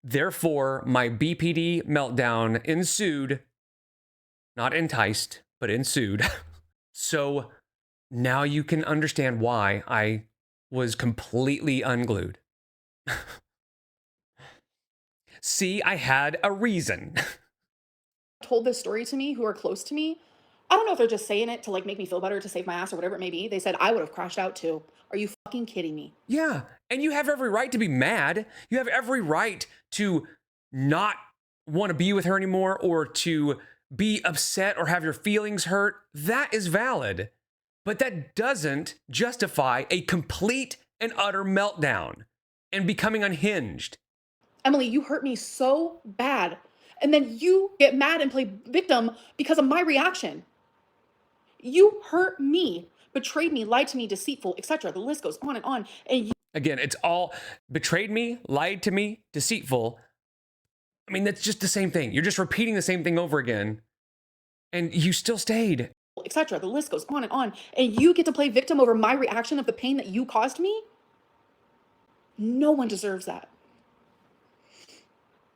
therefore my BPD meltdown ensued. Not enticed, but ensued. So now you can understand why I was completely unglued. See, I had a reason. Told this story to me who are close to me, I don't know if they're just saying it to like make me feel better to save my ass or whatever it may be. They said I would have crashed out too. Are you fucking kidding me? Yeah, and you have every right to be mad. You have every right to not want to be with her anymore or to be upset or have your feelings hurt. That is valid. But that doesn't justify a complete and utter meltdown and becoming unhinged. Emily, you hurt me so bad. And then you get mad and play victim because of my reaction. You hurt me, betrayed me, lied to me, deceitful, etc. The list goes on and on. And you Again, it's all betrayed me, lied to me, deceitful. I mean, that's just the same thing. You're just repeating the same thing over again. And you still stayed. etc. The list goes on and on. And you get to play victim over my reaction of the pain that you caused me? No one deserves that.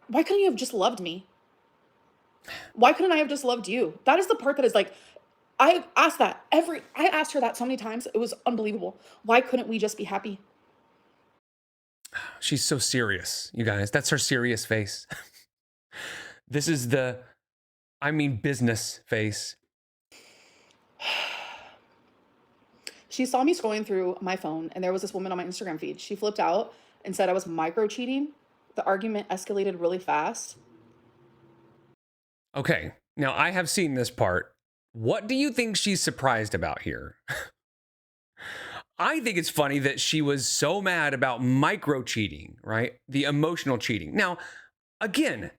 Why couldn't you have just loved me? Why couldn't I have just loved you? That is the part that is like, I asked her that so many times. It was unbelievable. Why couldn't we just be happy? She's so serious, you guys. That's her serious face. This is the, business face. She saw me scrolling through my phone and there was this woman on my Instagram feed. She flipped out and said I was micro cheating. The argument escalated really fast. Okay, now I have seen this part. What do you think she's surprised about here? I think it's funny that she was so mad about micro cheating, right? The emotional cheating. Now, again,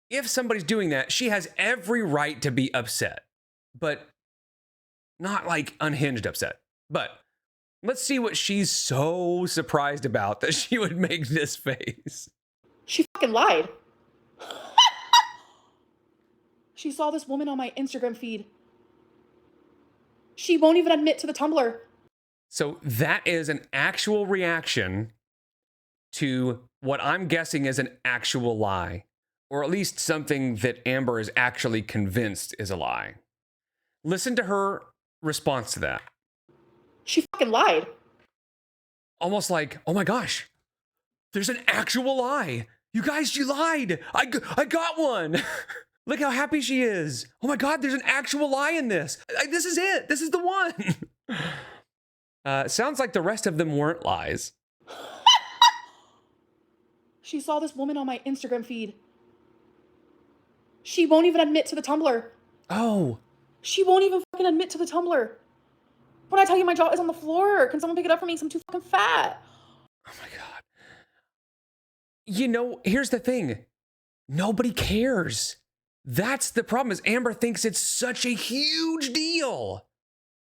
if somebody's doing that, she has every right to be upset, but not like unhinged upset. But let's see what she's so surprised about that she would make this face. She fucking lied. She saw this woman on my Instagram feed. She won't even admit to the Tumblr. So that is an actual reaction to what I'm guessing is an actual lie, or at least something that Amber is actually convinced is a lie. Listen to her response to that. She fucking lied. Almost like, oh my gosh, there's an actual lie. You guys, she lied. I got one. Look how happy she is. Oh my God, there's an actual lie in this. This is it. This is the one. Sounds like the rest of them weren't lies. She saw this woman on my Instagram feed. She won't even admit to the Tumblr. Oh. She won't even fucking admit to the Tumblr. When I tell you my jaw is on the floor, can someone pick it up for me? 'Cause I'm too fucking fat. Oh my God. You know, here's the thing. Nobody cares. That's the problem, is Amber thinks it's such a huge deal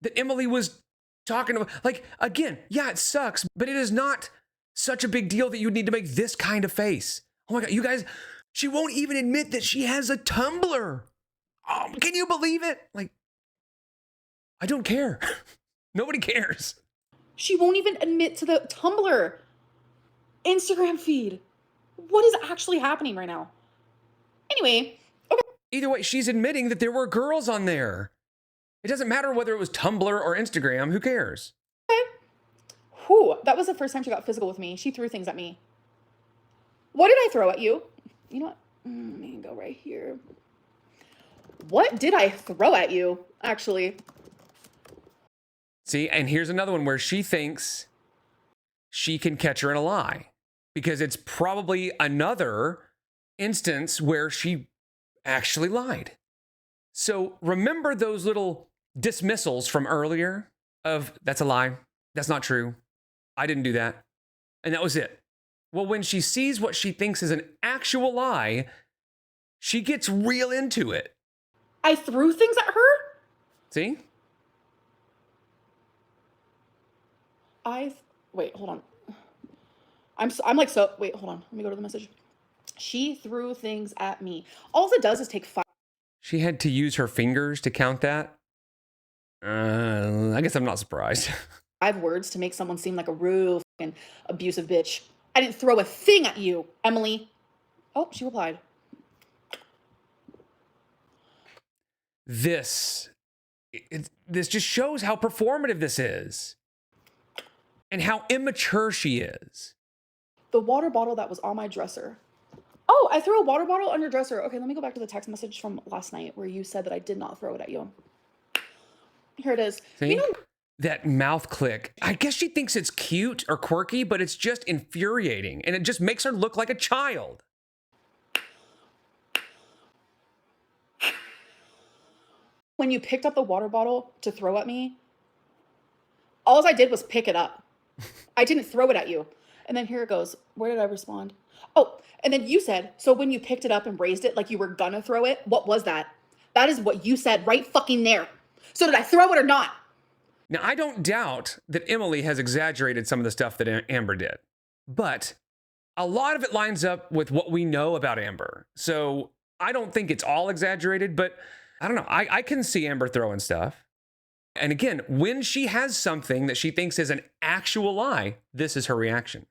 that Emily was talking about. Like, again, yeah, it sucks, but it is not such a big deal that you need to make this kind of face. Oh my God, you guys, she won't even admit that she has a Tumblr. Can you believe it? Like, I don't care. Nobody cares. She won't even admit to the Tumblr Instagram feed. What is actually happening right now? Anyway, okay. Either way, she's admitting that there were girls on there. It doesn't matter whether it was Tumblr or Instagram. Who cares? Okay. Whew, that was the first time she got physical with me. She threw things at me. What did I throw at you? You know what? Let me go right here. What did I throw at you, actually? See, and here's another one where she thinks she can catch her in a lie, because it's probably another instance where she actually lied. So remember those little dismissals from earlier of, that's a lie, that's not true, I didn't do that, and that was it. Well, when she sees what she thinks is an actual lie, she gets real into it. I threw things at her? See? Wait, hold on. Wait, hold on. Let me go to the message. She threw things at me. All it does is take 5. She had to use her fingers to count that. I guess I'm not surprised. 5 words to make someone seem like a real fucking abusive bitch. I didn't throw a thing at you, Emily. Oh, she replied. This just shows how performative this is and how immature she is. The water bottle that was on my dresser. Oh, I threw a water bottle on your dresser. Okay, let me go back to the text message from last night where you said that I did not throw it at you. Here it is. See? You know, That mouth click. I guess she thinks it's cute or quirky, but it's just infuriating. And it just makes her look like a child. when you picked up the water bottle to throw at me, all I did was pick it up. I didn't throw it at you. And then here it goes. Where did I respond? Oh, and then you said, so when you picked it up and raised it like you were gonna throw it, what was that? That is what you said right fucking there. So did I throw it or not? Now, I don't doubt that Emily has exaggerated some of the stuff that Amber did, but a lot of it lines up with what we know about Amber. So I don't think it's all exaggerated, but I don't know. I can see Amber throwing stuff. And again, when she has something that she thinks is an actual lie, this is her reaction.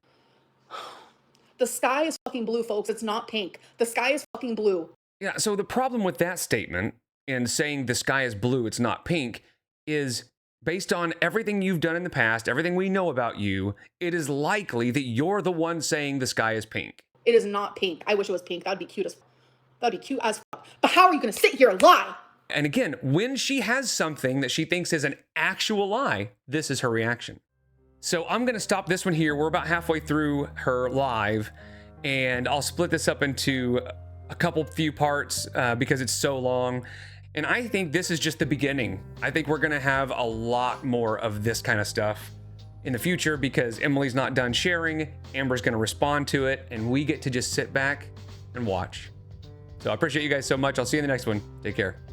The sky is fucking blue, folks. It's not pink. The sky is fucking blue. Yeah, so the problem with that statement in saying the sky is blue, it's not pink, is based on everything you've done in the past, everything we know about you, it is likely that you're the one saying the sky is pink. It is not pink. I wish it was pink. That'd be cute as fuck. But how are you gonna sit here and lie? And again, when she has something that she thinks is an actual lie, this is her reaction. So I'm gonna stop this one here. We're about halfway through her live, and I'll split this up into a few parts because it's so long. And I think this is just the beginning. I think we're gonna have a lot more of this kind of stuff in the future because Emily's not done sharing, Amber's gonna respond to it, and we get to just sit back and watch. So I appreciate you guys so much. I'll see you in the next one. Take care.